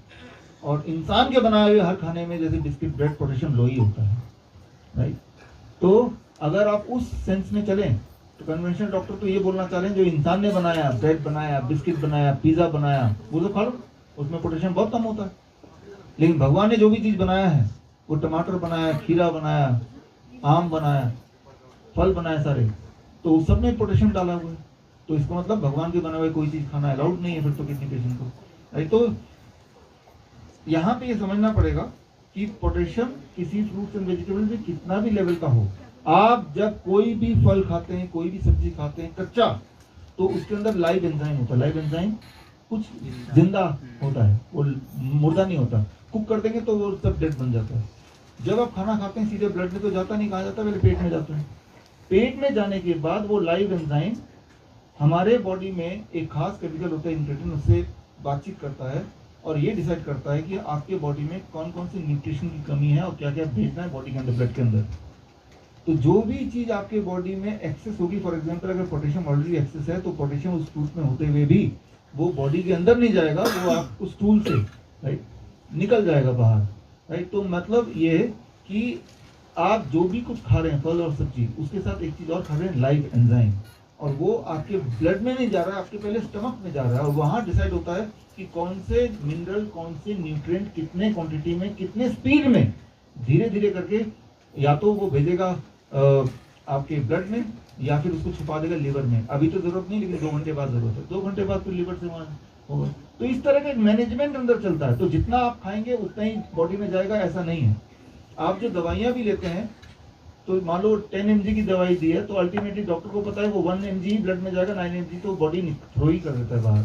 और इंसान के बनाए हुए हर खाने में जैसे बिस्किट, ब्रेड, पोटेशियम लो ही होता है, राइट? तो अगर आप उस सेंस में चलें तो कन्वेंशनल डॉक्टर तो ये बोलना चाह रहे हैं जो इंसान ने बनाया, ब्रेड बनाया, बिस्किट बनाया, पिज्जा बनाया, वो तो खा लो, उसमें पोटेशियम बहुत कम होता है। लेकिन भगवान ने जो भी चीज बनाया है, वो टमाटर बनाया, खीरा बनाया, आम बनाया, फल बनाए सारे, तो उस सब में पोटेशियम डाला हुआ है। तो इसका मतलब भगवान के बनाए हुए कोई चीज खाना अलाउड नहीं है फिर तो किडनी पेशेंट को, राइट? तो यहाँ पे ये समझना पड़ेगा कि पोटेशियम किसी फ्रूट्स एंड वेजिटेबल में कितना भी लेवल का हो, आप जब कोई भी फल खाते हैं, कोई भी सब्जी खाते हैं कच्चा, तो उसके अंदर लाइव एंजाइम होता है। लाइव एंजाइम कुछ जिंदा होता है, वो मुर्दा नहीं होता। कुक कर देंगे तो वो सब डेड बन जाता है। जब आप खाना खाते हैं सीधे ब्लड में तो जाता नहीं, कहाँ जाता है? पहले पेट में जाता है। पेट में जाने के बाद वो लाइव एंजाइम हमारे बॉडी में एक खास केमिकल होता है इंक्रेटिन, उससे बातचीत करता है और ये डिसाइड करता है कि आपके बॉडी में कौन कौन सी न्यूट्रिशन की कमी है और क्या क्या भेजना है बॉडी के अंदर, ब्लड के अंदर। तो जो भी चीज आपके बॉडी में एक्सेस होगी, फॉर एग्जांपल अगर पोटेशियम ऑलरेडी एक्सेस है तो पोटेशियम उस फ्रूट में होते हुए भी वो बॉडी के अंदर नहीं जाएगा, वो आप उस स्टूल से राइट निकल जाएगा बाहर, राइट। तो मतलब ये है कि आप जो भी कुछ खा रहे हैं फल और सब्जी, उसके साथ एक चीज और खा रहे हैं लाइव एंजाइम, और वो आपके ब्लड में नहीं जा रहा है, आपके पहले स्टमक में जा रहा है, और वहां डिसाइड होता है कि कौन से मिनरल, कौन से न्यूट्रिएंट कितने क्वांटिटी में, कितने स्पीड में, धीरे धीरे करके या तो वो भेजेगा आपके ब्लड में, या फिर उसको छुपा देगा लिवर में। अभी तो जरूरत नहीं, लेकिन 2 घंटे बाद जरूरत है, 2 घंटे बाद फिर लिवर से वहां होगा। तो इस तरह का मैनेजमेंट अंदर चलता है। तो जितना आप खाएंगे उतना ही बॉडी में जाएगा, ऐसा नहीं है। आप जो दवाइयां भी लेते हैं, तो मान लो 10 mg की दवाई दी है, तो अल्टीमेटली डॉक्टर को पता है वो 1 mg ब्लड में जाएगा, 9 mg तो बॉडी थ्रो ही कर देता है बाहर।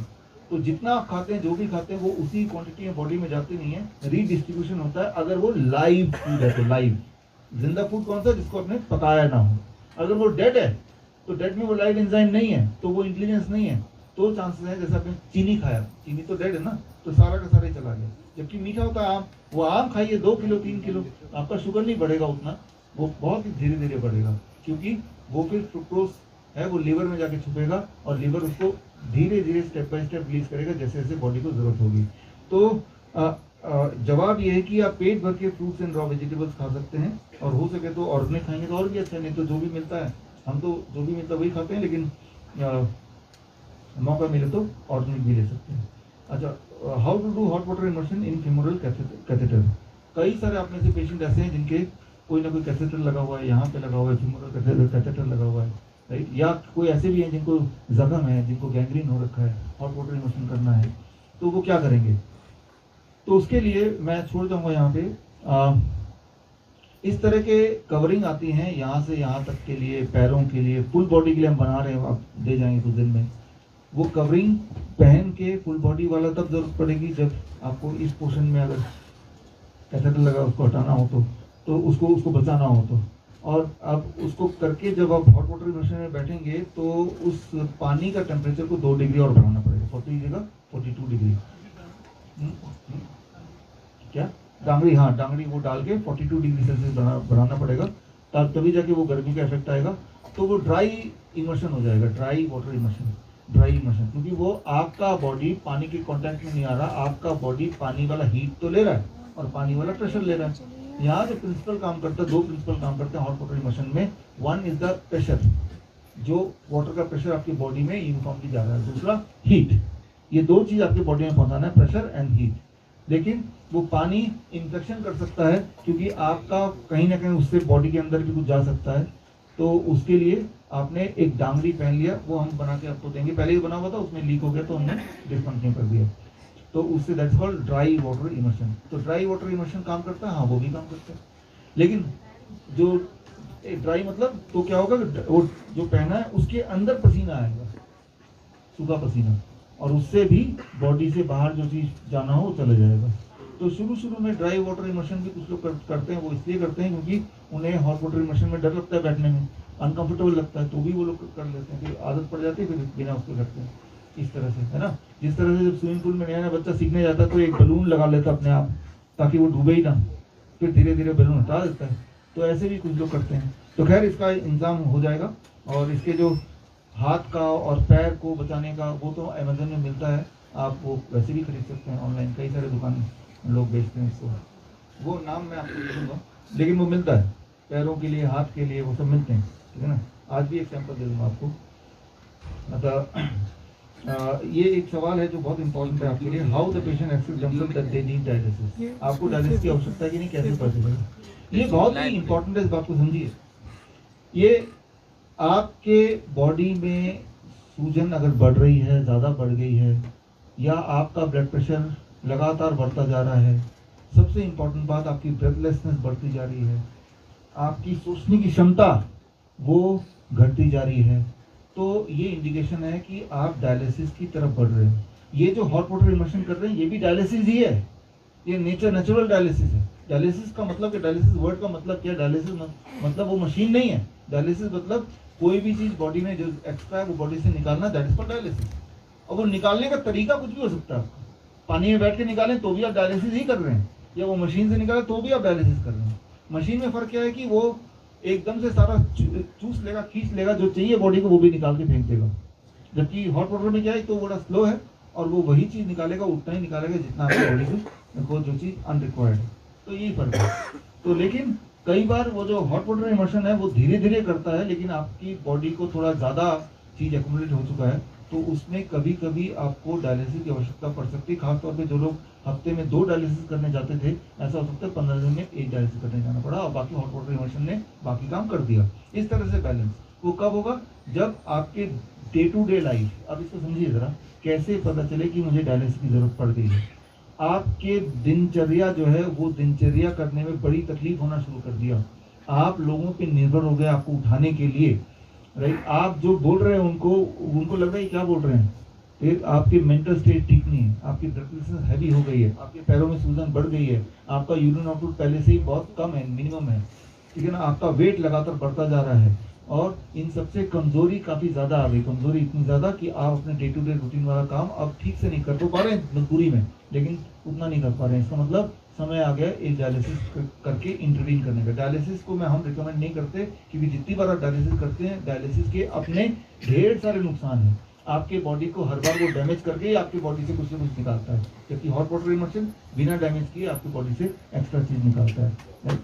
तो जितना आप खाते हैं, जो भी खाते हैं, वो उसी क्वांटिटी में बॉडी में जाती नहीं है, रीडिस्ट्रीब्यूशन होता है। अगर वो लाइव फूड है तो लाइव, जिंदा फूड कौन सा, जिसको आपने पकाया ना हो। अगर वो डेड है तो डेड में वो लाइव एंजाइम नहीं है, तो वो इंटेलिजेंस नहीं है, तो चांसेस है जैसे आपने चीनी खाया, चीनी तो डेड है ना, तो सारा का सारा ही चला गया। जबकि मीठा होता है आम, वो आम खाइए 2 किलो 3 किलो, आपका शुगर नहीं बढ़ेगा उतना, वो बहुत ही धीरे धीरे बढ़ेगा, क्योंकि वो फिर फ्रुक्टोज है वो लिवर में जाके छुपेगा, और लिवर उसको धीरे धीरे स्टेप बाय स्टेप रिलीज करेगा जैसे जैसे बॉडी को जरूरत होगी। तो जवाब ये है कि आप पेट भर के फ्रूट्स एंड रॉ वेजिटेबल्स खा सकते हैं, और हो सके तो ऑर्गेनिक खाएंगे तो और भी अच्छा, नहीं तो जो भी मिलता है, हम तो जो भी मिलता है वही खाते हैं, लेकिन मौका मिले तो ऑर्गेनिक भी ले सकते हैं। अच्छा, how to do hot water immersion in femoral catheter. कई सारे आप में से पेशेंट ऐसे हैं जिनके कोई ना कोई कैथेटर लगा हुआ है, यहाँ पे लगा हुआ है, फेमोरल कैथेटर लगा हुआ है, राइट। या कोई ऐसे भी हैं जिनको जख्म है, जिनको गैंग्रीन हो रखा है, हॉट वाटर इमर्शन करना है, तो वो क्या करेंगे। तो उसके लिए मैं छोड़ दूंगा यहाँ पे इस तरह के कवरिंग आती हैं, यहाँ से यहाँ तक के लिए, पैरों के लिए, फुल बॉडी के लिए हम बना रहे हैं, आप दे जाएंगे कुछ दिन में। वो कवरिंग पहन के फुल बॉडी वाला तब जरूरत पड़ेगी जब आपको इस पोर्शन में अगर कैथेटर लगा उसको हटाना हो तो उसको बचाना हो तो। और अब उसको करके जब आप हॉट वाटर इमर्शन में बैठेंगे तो उस पानी का टेम्परेचर को 2 डिग्री और बढ़ाना पड़ेगा, 40 की जगह 42 डिग्री। क्या डांगरी, हाँ डांगरी वो डाल के 42 डिग्री सेल्सियस बढ़ाना पड़ेगा, तब तभी जाके वो गर्मी का इफेक्ट आएगा। तो वो ड्राई इमर्शन हो जाएगा, dry water immersion, dry immersion, क्योंकि वो आपका बॉडी पानी के कांटेक्ट में नहीं आ रहा, आपका बॉडी पानी वाला हीट तो ले रहा है और पानी वाला प्रेशर ले रहा है। यहाँ जो प्रिंसिपल काम करता है, 2 प्रिंसिपल काम करते हैं हॉट वाटर इमर्शन में। 1 इज द प्रेशर, जो वाटर का प्रेशर आपकी बॉडी में यूनिफॉर्मली जा रहा है। दूसरा हीट, ये 2 चीज आपकी बॉडी में पहुंचाना है, प्रेशर एंड हीट। लेकिन वो पानी इन्फेक्शन कर सकता है, क्योंकि आपका कहीं ना कहीं उससे बॉडी के अंदर भी कुछ जा सकता है। तो उसके लिए आपने एक डांगरी पहन लिया, वो हम बना के आपको देंगे, पहले ही बना हुआ था, उसमें लीक हो गया तो हमने डिसकंटिन्यू कर दिया। तो उससे that's called dry water immersion. तो ड्राई वाटर इमर्शन काम करता है, हाँ वो भी काम करता है। लेकिन जो ड्राई मतलब तो क्या होगा, वो जो पहना है उसके अंदर पसीना आएगा, सूखा पसीना, और उससे भी बॉडी से बाहर जो चीज जाना हो वो चले जाएगा। तो शुरू में ड्राई वाटर इमर्शन भी कुछ लोग करते हैं, वो इसलिए करते हैं क्योंकि उन्हें हॉट वाटर इमर्शन में डर लगता है, बैठने में अनकंफर्टेबल लगता है, तो भी वो लोग कर लेते हैं, फिर आदत पड़ जाती है, फिर बिना उसके करते हैं। इस तरह से है ना, जिस तरह से जब स्विमिंग पूल में नया बच्चा सीखने जाता है तो एक बलून लगा लेता अपने आप ताकि वो डूबे ही ना, फिर धीरे धीरे बलून हटा देता है। तो ऐसे भी कुछ लोग करते हैं। तो खैर इसका इंतजाम हो जाएगा, और इसके जो हाथ का और पैर को बचाने का वो तो अमेजन में मिलता है, आप वो वैसे भी खरीद सकते हैं ऑनलाइन, कई सारे दुकान लोग बेचते हैं इसको, वो नाम मैं आपको दे दूँगा, लेकिन वो मिलता है पैरों के लिए, हाथ के लिए, वो सब मिलते हैं, ठीक है ना। आज भी एक सैंपल दे दूँगा आपको। ये एक सवाल है जो बहुत इंपॉर्टेंट है आपके लिए, how the patient accept themselves that they need dialysis. आपको डायलिसिस की आवश्यकता है कि नहीं, कैसे पता चलेगा, ये बहुत ही इंपॉर्टेंट है, इस बात को समझिए। ये आपके बॉडी में सूजन अगर बढ़ रही है, ज़्यादा बढ़ गई है, या आपका ब्लड प्रेशर लगातार बढ़ता जा रहा है, सबसे इम्पोर्टेंट बात आपकी ब्रेथलेसनेस बढ़ती जा रही है, आपकी सोचने की क्षमता वो घटती जा रही है, तो ये इंडिकेशन है कि आप डायलिसिस की तरफ बढ़ रहे हैं। ये जो हॉट वाटर इमर्शन कर रहे हैं ये भी डायलिसिस ही है, ये नेचुरल डायलिसिस है। डायलिसिस का मतलब क्या, डायलिसिस वर्ड का मतलब क्या, डायलिसिस मतलब वो मशीन नहीं है। डायलिसिस मतलब कोई भी चीज बॉडी में जो एक्स्ट्रा है वो बॉडी से निकालना, दैट इज फॉर डायलिसिस। और वो निकालने का तरीका कुछ भी हो सकता है, पानी में बैठ के निकालें तो भी आप डायलिसिस ही कर रहे हैं, या वो मशीन से निकालें तो भी आप डायलिसिस कर रहे हैं। मशीन में फर्क क्या है कि वो एकदम से सारा चूस लेगा, खींच लेगा, जो चाहिए बॉडी को वो भी निकाल के फेंक देगा। जबकि हॉट वाटर में क्या है, तो बड़ा स्लो है और वो वही चीज निकालेगा, उतना ही निकालेगा जितना आपकी बॉडी को जो चीज अनरिक्वायर्ड है। तो यही फर्क है। तो लेकिन कई बार वो जो हॉट वाटर इमर्शन है वो धीरे धीरे करता है, लेकिन आपकी बॉडी को थोड़ा ज्यादा चीज एक्यूमुलेट हो चुका है, तो उसमें कभी कभी आपको डायलिसिस की आवश्यकता पड़ सकती है। खासतौर पे जो लोग हफ्ते में 2 डायलिसिस करने जाते थे, ऐसा हो सकता है 15 दिन में 1 डायलिसिस करने जाना पड़ा और बाकी हॉट वाटर इमर्शन ने बाकी काम कर दिया। इस तरह से बैलेंस वो कब होगा, जब आपके डे टू डे लाइफ, अब इसको समझिए जरा, कैसे पता चले कि मुझे डायलिसिस की जरूरत पड़ गई है। आपके दिनचर्या जो है वो दिनचर्या करने में बड़ी तकलीफ होना शुरू कर दिया। आप लोगों पे निर्भर हो गए आपको उठाने के लिए, राइट। आप जो बोल रहे हैं उनको लग रहा है क्या बोल रहे हैं। फिर आपकी मेंटल स्टेट ठीक नहीं है, आपकी ब्लड प्रेशर हैवी हो गई है, आपके पैरों में सूजन बढ़ गई है, आपका यूरिन आउटपुट पहले से ही बहुत कम है, मिनिमम है, ठीक है ना। आपका वेट लगातार बढ़ता जा रहा है और इन सबसे कमजोरी काफी ज्यादा आ गई। कमजोरी इतनी ज्यादा कि आप अपने डे टू डे रूटीन वाला काम अब ठीक से नहीं कर तो पा रहे हैं मजबूरी में, लेकिन उतना नहीं कर पा रहे हैं। इसका मतलब समय आ गया एक डायलिसिस करके इंटरवीन करने का। डायलिसिस को हम रिकमेंड नहीं करते, क्योंकि जितनी बार आप डायलिसिस करते हैं, डायलिसिस के अपने ढेर सारे नुकसान हैं। आपके बॉडी को हर बार वो डैमेज करके ही आपकी बॉडी से कुछ ना कुछ निकालता है, जबकि हॉट वाटर इमर्शन बिना डैमेज किए आपकी बॉडी से एक्स्ट्रा चीज निकालता है।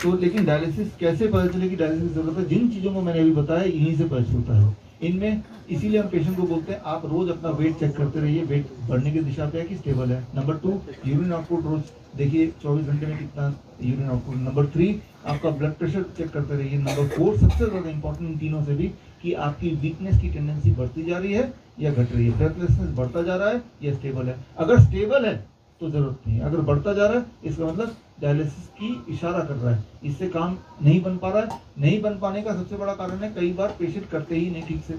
तो लेकिन डायलिसिस कैसे पता चले कि डायलिसिस की जरूरत है, जिन चीजों को मैंने अभी बताया इन्हीं से पता चलता है। इनमें इसीलिए हम पेशेंट को बोलते हैं आप रोज अपना वेट चेक करते रहिए, वेट बढ़ने की दिशा पे है कि स्टेबल है। नंबर 2, यूरिन आउटपुट रोज देखिए 24 घंटे में कितना यूरिन आउटपुट। नंबर 3, आपका ब्लड प्रेशर चेक करते रहिए। नंबर 4, सबसे ज्यादा इंपॉर्टेंट इन तीनों से भी, कि आपकी वीकनेस की टेंडेंसी बढ़ती जा रही है या घट रही है, ब्रेथलेसनेस बढ़ता जा रहा है या स्टेबल है। अगर स्टेबल है तो जरूरत नहीं है, अगर बढ़ता जा रहा है इसका मतलब डायलिसिस की इशारा कर रहा है, इससे काम नहीं बन पा रहा है। नहीं बन पाने का सबसे बड़ा कारण है कई बार पेशेंट करते ही नहीं ठीक से,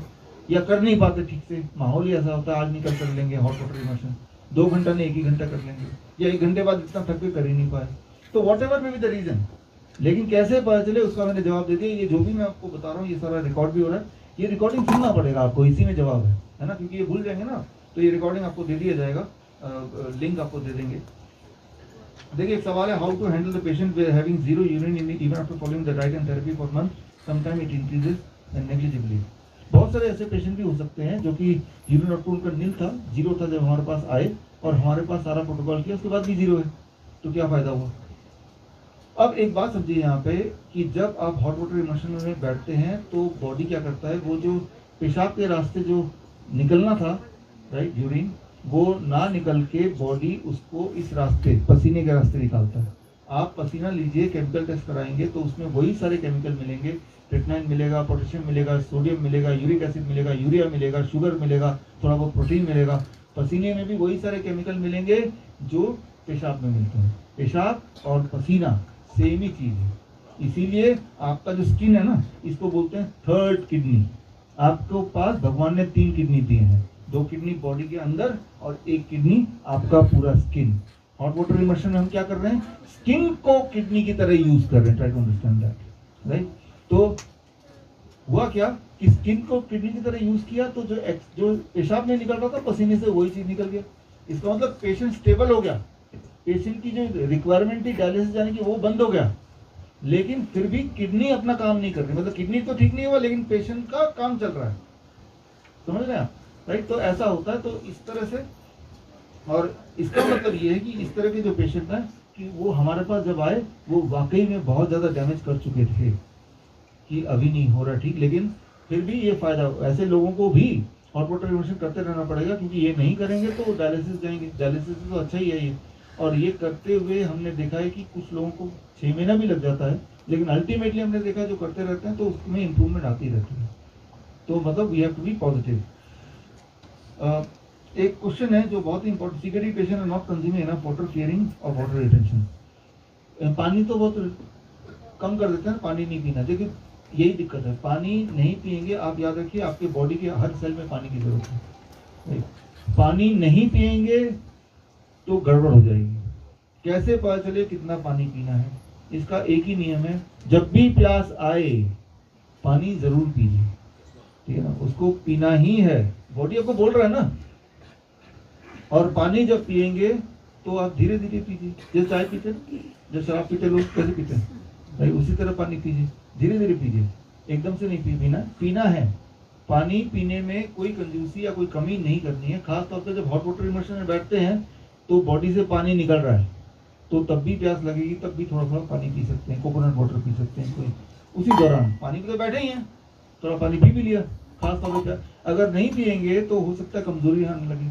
या कर नहीं पाते ठीक से। माहौल ही ऐसा होता है, आज नहीं कल कर लेंगे हॉट वाटर इमर्शन, 2 घंटा नहीं 1 ही घंटा कर लेंगे, या 1 घंटे बाद इतना थक के कर ही नहीं पाए। तो whatever may be the reason, लेकिन कैसे पता चले उसका मैंने जवाब दे दिया। ये जो भी मैं आपको बता रहा हूँ ये सारा रिकॉर्ड भी हो रहा है, ये रिकॉर्डिंग सुनना पड़ेगा आपको, इसी में जवाब है ना, क्योंकि ये भूल जाएंगे ना। तो ये रिकॉर्डिंग आपको दे दिया जाएगा, लिंक आपको दे देंगे। देखिए एक सवाल है, how to handle the patient having 0 urine even after following the diet and therapy for month, sometime it increases negligibly. बहुत सारे ऐसे पेशेंट भी हो सकते हैं जो कि यूरिन आउटपुट उनका नील था, 0 था जब हमारे पास आए, और हमारे पास सारा प्रोटोकॉल किया, उसके बाद भी 0 है, तो क्या फायदा हुआ। अब एक बात समझिए यहाँ पे कि जब आप हॉट वाटर इमर्शन में बैठते हैं तो बॉडी क्या करता है, वो जो पेशाब के रास्ते जो निकलना था, राइट, यूरिन, वो ना निकल के बॉडी उसको इस रास्ते, पसीने के रास्ते निकालता है। आप पसीना लीजिए, केमिकल टेस्ट कराएंगे तो उसमें वही सारे केमिकल मिलेंगे, ट्रिटनाइन मिलेगा, पोटेशियम मिलेगा, सोडियम मिलेगा, यूरिक एसिड मिलेगा, यूरिया मिलेगा, शुगर मिलेगा, थोड़ा बहुत प्रोटीन मिलेगा। पसीने में भी वही सारे केमिकल मिलेंगे जो पेशाब में मिलते हैं। पेशाब और पसीना सेम ही चीज है, इसीलिए आपका जो स्किन है ना, इसको बोलते हैं थर्ड किडनी। आपको पास भगवान ने 3 किडनी दिए हैं, 2 किडनी बॉडी के अंदर और 1 किडनी आपका पूरा स्किन। हॉट वाटर इमर्शन में हम क्या कर रहे हैं, स्किन को किडनी की तरह यूज कर रहे हैं। Try to understand that, right. तो हुआ क्या कि स्किन को किडनी की तरह यूज किया, तो जो पेशाब में निकल रहा था पसीने से, वही चीज निकल गया। इसका मतलब पेशेंट स्टेबल हो गया, पेशेंट की जो रिक्वायरमेंट थी डायलिसिस जाने की वो बंद हो गया, लेकिन फिर भी किडनी अपना काम नहीं कर रही। मतलब किडनी तो ठीक नहीं हुआ, लेकिन पेशेंट का काम चल रहा है, समझ रहे हैं आप, राइट। तो ऐसा होता है, तो इस तरह से। और इसका मतलब ये है कि इस तरह के जो पेशेंट हैं कि वो हमारे पास जब आए वो वाकई में बहुत ज्यादा डैमेज कर चुके थे, कि अभी नहीं हो रहा ठीक, लेकिन फिर भी ये फायदा, ऐसे लोगों को भी हॉट वाटर इमर्शन करते रहना पड़ेगा, क्योंकि ये नहीं करेंगे तो डायलिसिस जाएंगे। डायलिसिस तो अच्छा ही है ये, और ये करते हुए हमने देखा है कि कुछ लोगों को 6 महीना भी लग जाता है, लेकिन अल्टीमेटली हमने देखा है जो करते रहते हैं तो उसमें इंप्रूवमेंट आती रहती है। तो मतलब we have to be positive. एक क्वेश्चन है जो बहुत ही important, CKD patient are not consuming enough water, fearing और वाटर रिटेंशन। पानी तो बहुत कम कर देते हैं, पानी नहीं पीना। देखिए यही दिक्कत है, पानी नहीं पिएंगे, आप याद रखिए आपके बॉडी के हर सेल में पानी की जरूरत है। पानी नहीं पिएंगे तो गड़बड़ हो जाएगी। कैसे पता चले कितना पानी पीना है, इसका एक ही नियम है, जब भी प्यास आए पानी जरूर पीजिए, ठीक है ना, उसको पीना ही है, बॉडी आपको बोल रहा है ना। और पानी जब पिएंगे तो आप धीरे धीरे पीजिए, जैसे चाय पीते हैं, जब शराब पीते लोग कैसे पीते हैं भाई, उसी तरह पानी पीजिए, धीरे धीरे पीजिए, एकदम से नहीं पीना है। पानी पीने में कोई कंजूसी या कोई कमी नहीं करनी है। खास तौर पे जब हॉट वाटर इमर्शन में बैठते हैं तो बॉडी से पानी निकल रहा है, तो तब भी प्यास लगेगी, तब भी थोड़ा थोड़ा पानी पी सकते हैं, कोकोनट वाटर पी सकते हैं कोई, उसी दौरान पानी पे तो बैठे ही हैं, थोड़ा पानी पी भी लिया। खास तौर पर अगर नहीं पियेंगे तो हो सकता है कमजोरी आने लगे।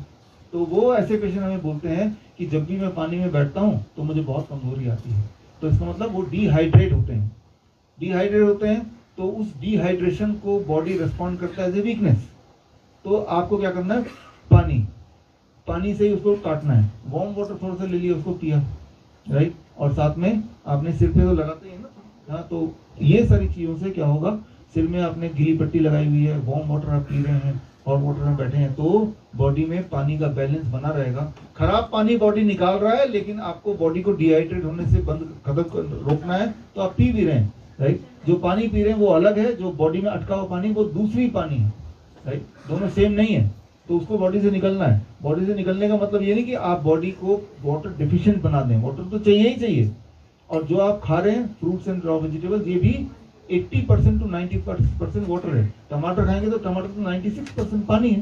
तो वो ऐसे पेशेंट हमें बोलते हैं कि जब भी मैं पानी में बैठता हूँ तो मुझे बहुत कमजोरी आती है। तो इसका मतलब वो डिहाइड्रेट होते हैं, तो उस डिहाइड्रेशन को बॉडी रेस्पॉन्ड करता है एज ए वीकनेस। तो आपको क्या करना है, पानी से ही उसको काटना है। वार्म वाटर थोड़ा सा ले लिया, उसको पिया, राइट, और साथ में आपने सिर पे तो लगाते हैं ना, हाँ, तो ये सारी चीज़ों से क्या होगा, सिर में आपने गीली पट्टी लगाई हुई है, वार्म वाटर आप पी रहे हैं, हॉट वाटर में बैठे हैं, तो बॉडी में पानी का बैलेंस बना रहेगा। खराब पानी बॉडी निकाल रहा है, लेकिन आपको बॉडी को डिहाइड्रेट होने से रोकना है, तो आप पी भी रहे हैं, राइट। जो पानी पी रहे हैं वो अलग है, जो बॉडी में अटका हुआ पानी वो दूसरी पानी है, राइट, दोनों सेम नहीं है। तो उसको बॉडी से निकलना है। बॉडी से निकलने का मतलब ये नहीं कि आप बॉडी को वाटर डिफिशिएंट बना दें, वाटर तो चाहिए ही चाहिए। और जो आप खा रहे हैं फ्रूट्स एंड रॉ वेजिटेबल्स, ये भी 80% to 90% वाटर है। टमाटर खाएंगे तो टमाटर तो 96% पानी है,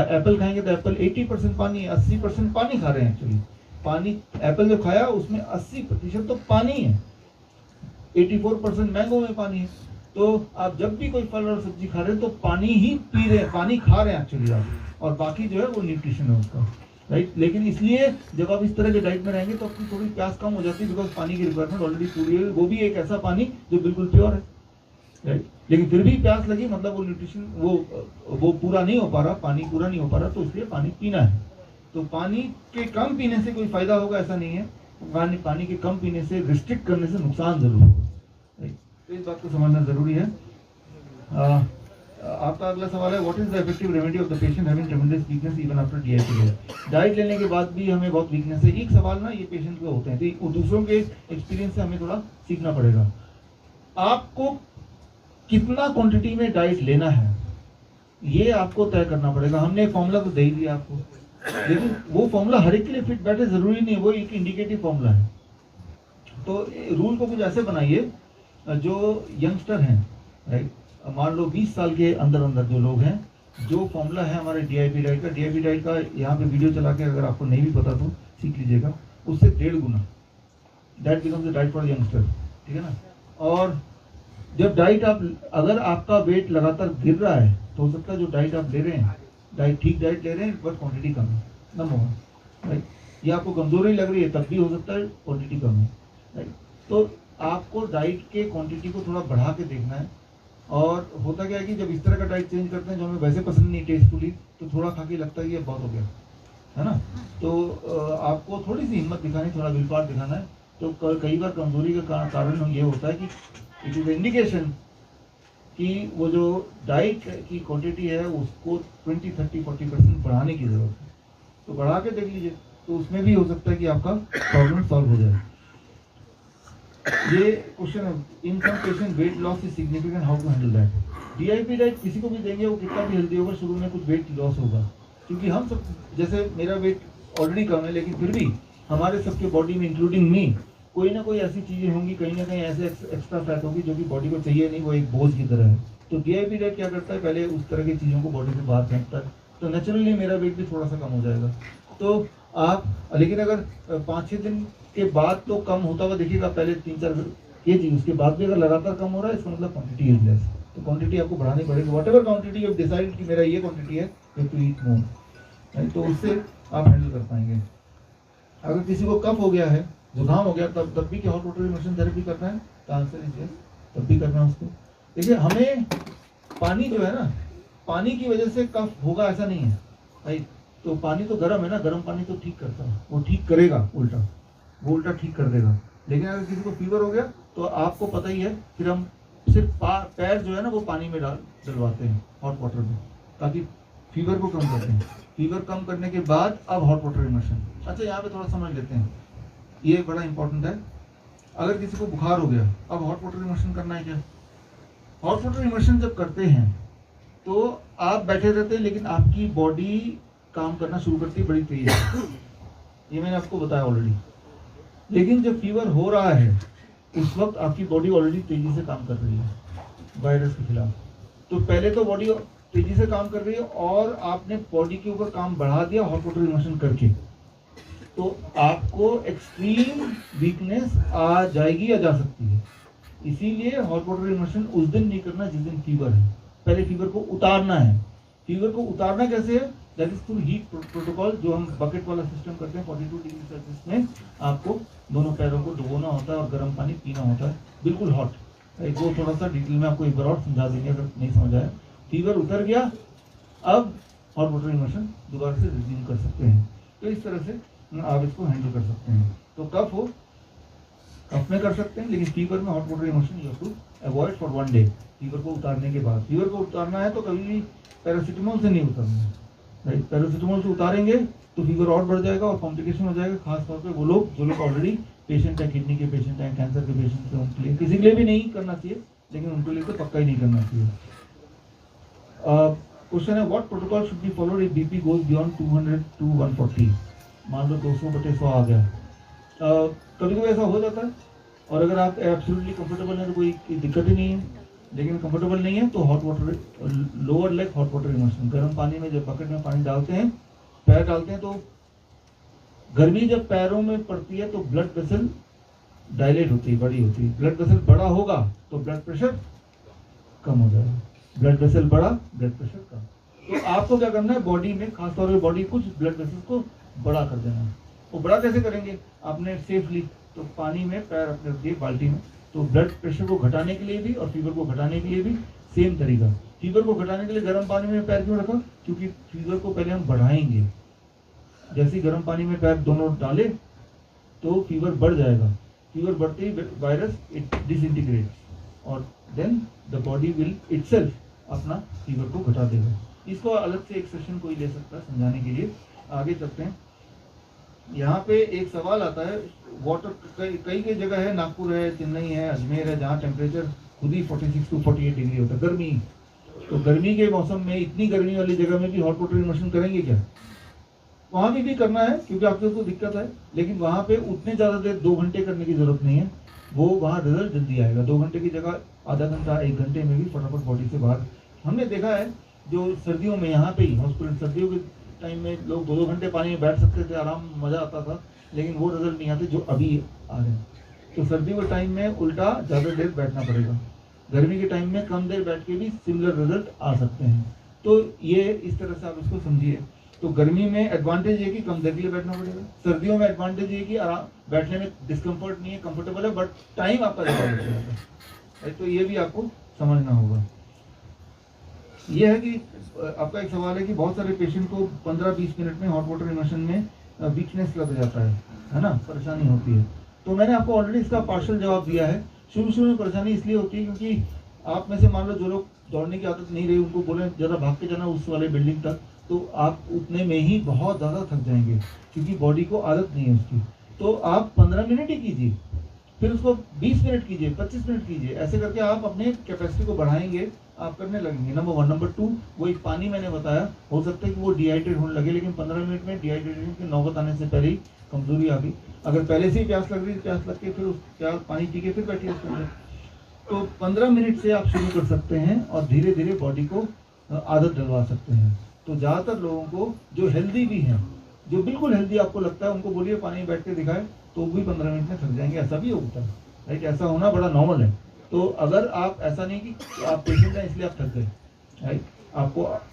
एप्पल खाएंगे तो एप्पल 80% पानी है, 80% पानी खा रहे हैं एक्चुअली। पानी एप्पल जो खाया उसमें 80% तो पानी है, 84% मैंगो में पानी है। तो आप जब भी कोई फल और सब्जी खा रहे हैं तो पानी ही पी रहे हैं, पानी खा रहे हैं एक्चुअली आप, और बाकी जो है वो न्यूट्रिशन है उसका, राइट। लेकिन इसलिए जब आप इस तरह के डाइट में रहेंगे तो आपकी थोड़ी प्यास कम हो जाती है, बिकॉज पानी की रिक्वायरमेंट ऑलरेडी पूरी है, वो भी एक ऐसा पानी जो बिल्कुल प्योर है, राइट। लेकिन फिर भी प्यास लगी, मतलब वो न्यूट्रिशन वो पूरा नहीं हो पा रहा, पानी पूरा नहीं हो पा रहा, तो इसलिए पानी पीना है। तो पानी के कम पीने से कोई फायदा होगा ऐसा नहीं है, पानी के कम पीने से, रिस्ट्रिक्ट करने से नुकसान जरूर होगा, राइट। तो इस बात को समझना जरूरी है। आपका अगला सवाल है, what is the effective remedy of the patient having ट्रेमेंडस weakness even after DIP? Diet लेने के बाद भी हमें बहुत वीकनेस है, एक सवाल ना ये पेशेंट के होते हैं, तो दूसरों के एक्सपीरियंस से हमें थोड़ा सीखना पड़ेगा। आपको कितना क्वांटिटी में डाइट लेना है ये आपको तय करना पड़ेगा। हमने फॉर्मूला तो दे ही दिया आपको, लेकिन वो फॉर्मूला हर एक के लिए फिट बैठे जरूरी नहीं, वो एक इंडिकेटिव फॉर्मूला है। तो रूल को कुछ ऐसे बनाइए, जो यंगस्टर हैं, राइट, मान लो 20 साल के अंदर जो लोग हैं, जो फॉर्मूला है हमारे डीआईपी डाइट का यहाँ पे वीडियो चला के अगर आपको नहीं भी पता तो सीख लीजिएगा, उससे 1.5 गुना diet becomes the diet for youngster, ठीक है ना। और जब डाइट अगर आपका वेट लगातार गिर रहा है तो हो सकता है जो डाइट आप ले रहे हैं, ठीक डाइट ले रहे हैं बट क्वांटिटी कम है, नंबर 1, राइट। ये आपको कमजोरी लग रही है तब भी हो सकता है क्वांटिटी कम है, राइट। तो आपको डाइट के क्वांटिटी को थोड़ा बढ़ा के देखना है। और होता क्या है कि जब इस तरह का डाइट चेंज करते हैं जो हमें वैसे पसंद नहीं टेस्टफुली, तो थोड़ा खा के लगता है कि ये बहुत हो गया है ना। तो आपको थोड़ी सी हिम्मत दिखानी, थोड़ा विल पावर दिखाना है। तो कई बार कमजोरी का कारण ये होता है कि इट इज इंडिकेशन कि वो जो डाइट की क्वांटिटी है उसको 20, 30, 40% बढ़ाने की जरूरत है। तो बढ़ा के देख लीजिए, तो उसमें भी हो सकता है कि आपका प्रॉब्लम सॉल्व हो जाए। ये क्वेश्चन है, in some patient weight loss is significant, how to handle that? DIP diet किसी को भी देंगे वो कितना भी हेल्दी होगा, शुरू में कुछ वेट लॉस होगा, क्योंकि हम सब, जैसे मेरा वेट ऑलरेडी कम है, लेकिन फिर भी हमारे सबके बॉडी में इंक्लूडिंग मी कोई ना कोई ऐसी चीजें होंगी, कहीं ना कहीं ऐसे एक्स्ट्रा फैट होगी जो कि बॉडी को चाहिए नहीं, वो एक बोझ की तरह है। तो डीआईपी डाइट क्या करता है, पहले उस तरह की चीजों को बॉडी से बाहर फेंकता है, तो नेचुरली मेरा वेट भी थोड़ा सा कम हो जाएगा। तो आप, लेकिन अगर 5-6 दिन के बाद तो कम होता हुआ देखिएगा, पहले 3-4 kg, उसके बाद भी अगर लगातार कम हो रहा है, इसका मतलब क्वांटिटी इज लेस। तो क्वांटिटी आपको बढ़ानी पड़ेगी, what ever quantity you decide कि मेरा ये क्वांटिटी है, यू टू ईट मोर, तो उससे आप हैंडल कर पाएंगे। अगर किसी को कफ हो गया है, जुकाम हो गया, तब भी क्या हॉट वाटर इमर्शन थेरेपी करना है? तो आंसर इज यस, तब भी करना है उसको। देखिए, हमें पानी जो है ना, पानी की वजह से कफ होगा ऐसा नहीं है, राइट। तो पानी तो गर्म है ना, गर्म पानी तो ठीक करता है, वो ठीक करेगा, वो उल्टा ठीक कर देगा। लेकिन अगर किसी को फीवर हो गया तो आपको पता ही है, फिर हम सिर्फ पैर जो है ना वो पानी में डलवाते हैं हॉट वाटर में, ताकि फीवर को कम करते हैं। फीवर कम करने के बाद अब हॉट वाटर इमर्शन। अच्छा, यहाँ पे थोड़ा समझ लेते हैं, ये बड़ा इंपॉर्टेंट है। अगर किसी को बुखार हो गया, अब हॉट वाटर इमर्शन करना है क्या? हॉट वाटर इमर्शन जब करते हैं तो आप बैठे रहते हैं, लेकिन आपकी बॉडी काम करना शुरू करती है बड़ी तेज, ये मैंने आपको बताया ऑलरेडी। लेकिन जब फीवर हो रहा है उस वक्त आपकी बॉडी ऑलरेडी तेजी से काम कर रही है वायरस के खिलाफ। तो पहले तो बॉडी तेजी से काम कर रही है और आपने बॉडी के ऊपर काम बढ़ा दिया हॉट वाटर इमर्शन करके, तो आपको एक्सट्रीम वीकनेस आ जाएगी या जा सकती है। इसीलिए हॉट वाटर इमर्शन उस दिन नहीं करना जिस दिन फीवर है, पहले फीवर को उतारना है। फीवर को उतारना कैसे है? That is through heat protocol, जो हम बकेट वाला सिस्टम करते हैं। 42 डिग्री सेल्सियस में आपको दोनों पैरों को डुबोना होता है और गर्म पानी पीना होता है, बिल्कुल हॉट। वो थोड़ा सा डिटेल में आपको एक बार और समझा देंगे अगर नहीं समझ आया। फीवर उतर गया, अब हॉट वाटर इमर्शन दोबारा से रिज्यूम कर सकते हैं। तो इस तरह से आप इसको हैंडल कर सकते हैं। तो कफ हो, कफ में कर सकते हैं, लेकिन फीवर में hot water immersion you have to avoid for 1 day. Fever को उतारने के बाद, फीवर को उतारना है तो कभी भी पैरासीटामोल से नहीं उतारना है, राइट। पैरासीटामोल से उतारेंगे तो फीवर और बढ़ जाएगा और कॉम्प्लिकेशन हो जाएगा। खासतौर पे वो लोग जो लोग ऑलरेडी पेशेंट है, किडनी के पेशेंट हैं, कैंसर के पेशेंट हैं, उनके लिए, किसी के लिए भी नहीं करना चाहिए, लेकिन उनके लिए तो पक्का ही नहीं करना चाहिए। क्वेश्चन है, what protocol should be followed if BP goes beyond 200 to 140? मान लो 200/100 आ गया। कभी कभी ऐसा हो जाता है, और अगर आप एब्सोल्युटली कंफर्टेबल हैं तो कोई दिक्कत ही नहीं है, लेकिन कंफर्टेबल नहीं है तो hot water, lower leg hot water immersion, गर्म पानी में जब बकेट में पानी डालते हैं, पैर डालते हैं, तो गर्मी जब पैरों में पड़ती है तो ब्लड वेसल डायलेट होती है, बड़ी होती है। ब्लड वेसल बड़ा होगा तो ब्लड प्रेशर कम हो जाएगा। ब्लड वेसल बड़ा, ब्लड प्रेशर कम। तो आपको क्या करना है, बॉडी में, खासतौर पर बॉडी, कुछ ब्लड वेसल को बड़ा कर देना है। वो बड़ा कैसे करेंगे? आपने सेफली तो पानी में पैर अपने रख दिए बाल्टी में, तो ब्लड प्रेशर को घटाने के लिए भी और फीवर को घटाने के लिए भी सेम तरीका। फीवर को घटाने के लिए गर्म पानी में पैर क्यों रखा? क्योंकि फीवर को पहले हम बढ़ाएंगे। जैसे ही गर्म पानी में पैर दोनों डाले तो फीवर बढ़ जाएगा। फीवर बढ़ते ही वायरस इट डिसइंटीग्रेट्स और then the body will itself अपना फीवर को घटा देगा। इसको अलग से एक सेशन कोई ले सकता है समझाने के लिए। आगे चलते हैं। यहाँ पे एक सवाल आता है, वाटर कई जगह है, नागपुर है, चेन्नई है, अजमेर है, जहाँ टेम्परेचर खुद ही 46 to 48 डिग्री होता है, गर्मी। तो गर्मी के मौसम में इतनी गर्मी वाली जगह में भी हॉट वाटर इमर्शन करेंगे क्या? वहाँ भी करना है क्योंकि आपको तो दिक्कत है, लेकिन वहाँ पे उतने ज़्यादा देर 2 घंटे करने की जरूरत नहीं है। वो वहाँ रिजल्ट जल्दी आएगा। 2 घंटे की जगह आधा घंटा, 1 घंटे में भी फटाफट बॉडी से बाहर। हमने देखा है जो सर्दियों में यहाँ पे ही हॉस्पिटल, सर्दियों के टाइम में लोग 2-2 घंटे पानी में बैठ सकते थे, आराम, मजा आता था, लेकिन वो रिजल्ट नहीं आते जो अभी आ रहे हैं। तो सर्दियों के टाइम में उल्टा ज़्यादा देर बैठना पड़ेगा, गर्मी के टाइम में कम देर बैठ के भी सिमिलर रिजल्ट आ सकते हैं। तो ये इस तरह से आप इसको समझिए। तो गर्मी में एडवांटेज ये कि कम देर के लिए बैठना पड़ेगा, सर्दियों में एडवांटेज ये कि आराम, बैठने में डिस्कम्फर्ट नहीं है, कंफर्टेबल है, बट टाइम आपका ज़्यादा लग जाएगा। तो ये भी आपको समझना होगा। यह है कि आपका एक सवाल है कि बहुत सारे पेशेंट को 15-20 मिनट में हॉट वाटर इमर्शन में वीकनेस लग जाता है ना, परेशानी होती है। तो मैंने आपको ऑलरेडी इसका पार्शियल जवाब दिया है। शुरू में परेशानी इसलिए होती है क्योंकि आप में से मान लो जो लोग दौड़ने की आदत नहीं रही, उनको बोले ज़रा भाग के जाना उस वाले बिल्डिंग तक, तो आप उतने में ही बहुत ज़्यादा थक जाएंगे क्योंकि बॉडी को आदत नहीं है उसकी। तो आप 15 मिनट ही कीजिए, फिर उसको 20 मिनट कीजिए, 25 मिनट कीजिए, ऐसे करके आप अपने कैपेसिटी को बढ़ाएंगे, आप करने लगेंगे। नंबर 1। नंबर 2, वो एक पानी मैंने बताया, हो सकता है कि वो डिहाइड्रेट होने लगे, लेकिन 15 मिनट में डिहाइड्रेशन की नौबत आने से पहले ही कमजोरी आ गई। अगर पहले से ही प्यास लग रही, प्यास लग के फिर उस प्यास पानी पी के फिर बैठिए उसके अंदर। तो 15 मिनट से आप शुरू कर सकते हैं और धीरे धीरे बॉडी को आदत डलवा सकते हैं। तो ज़्यादातर लोगों को जो हेल्दी भी हैं, जो बिल्कुल हेल्दी आपको लगता है, उनको बोलिए पानी में बैठ के दिखाए तो भी 15 मिनट में थक जाएंगे। ऐसा भी होता है, राइट, ऐसा होना बड़ा नॉर्मल है। तो अगर आप, ऐसा नहीं कि आप पेशेंट हैं इसलिए आप थक गए, राइट,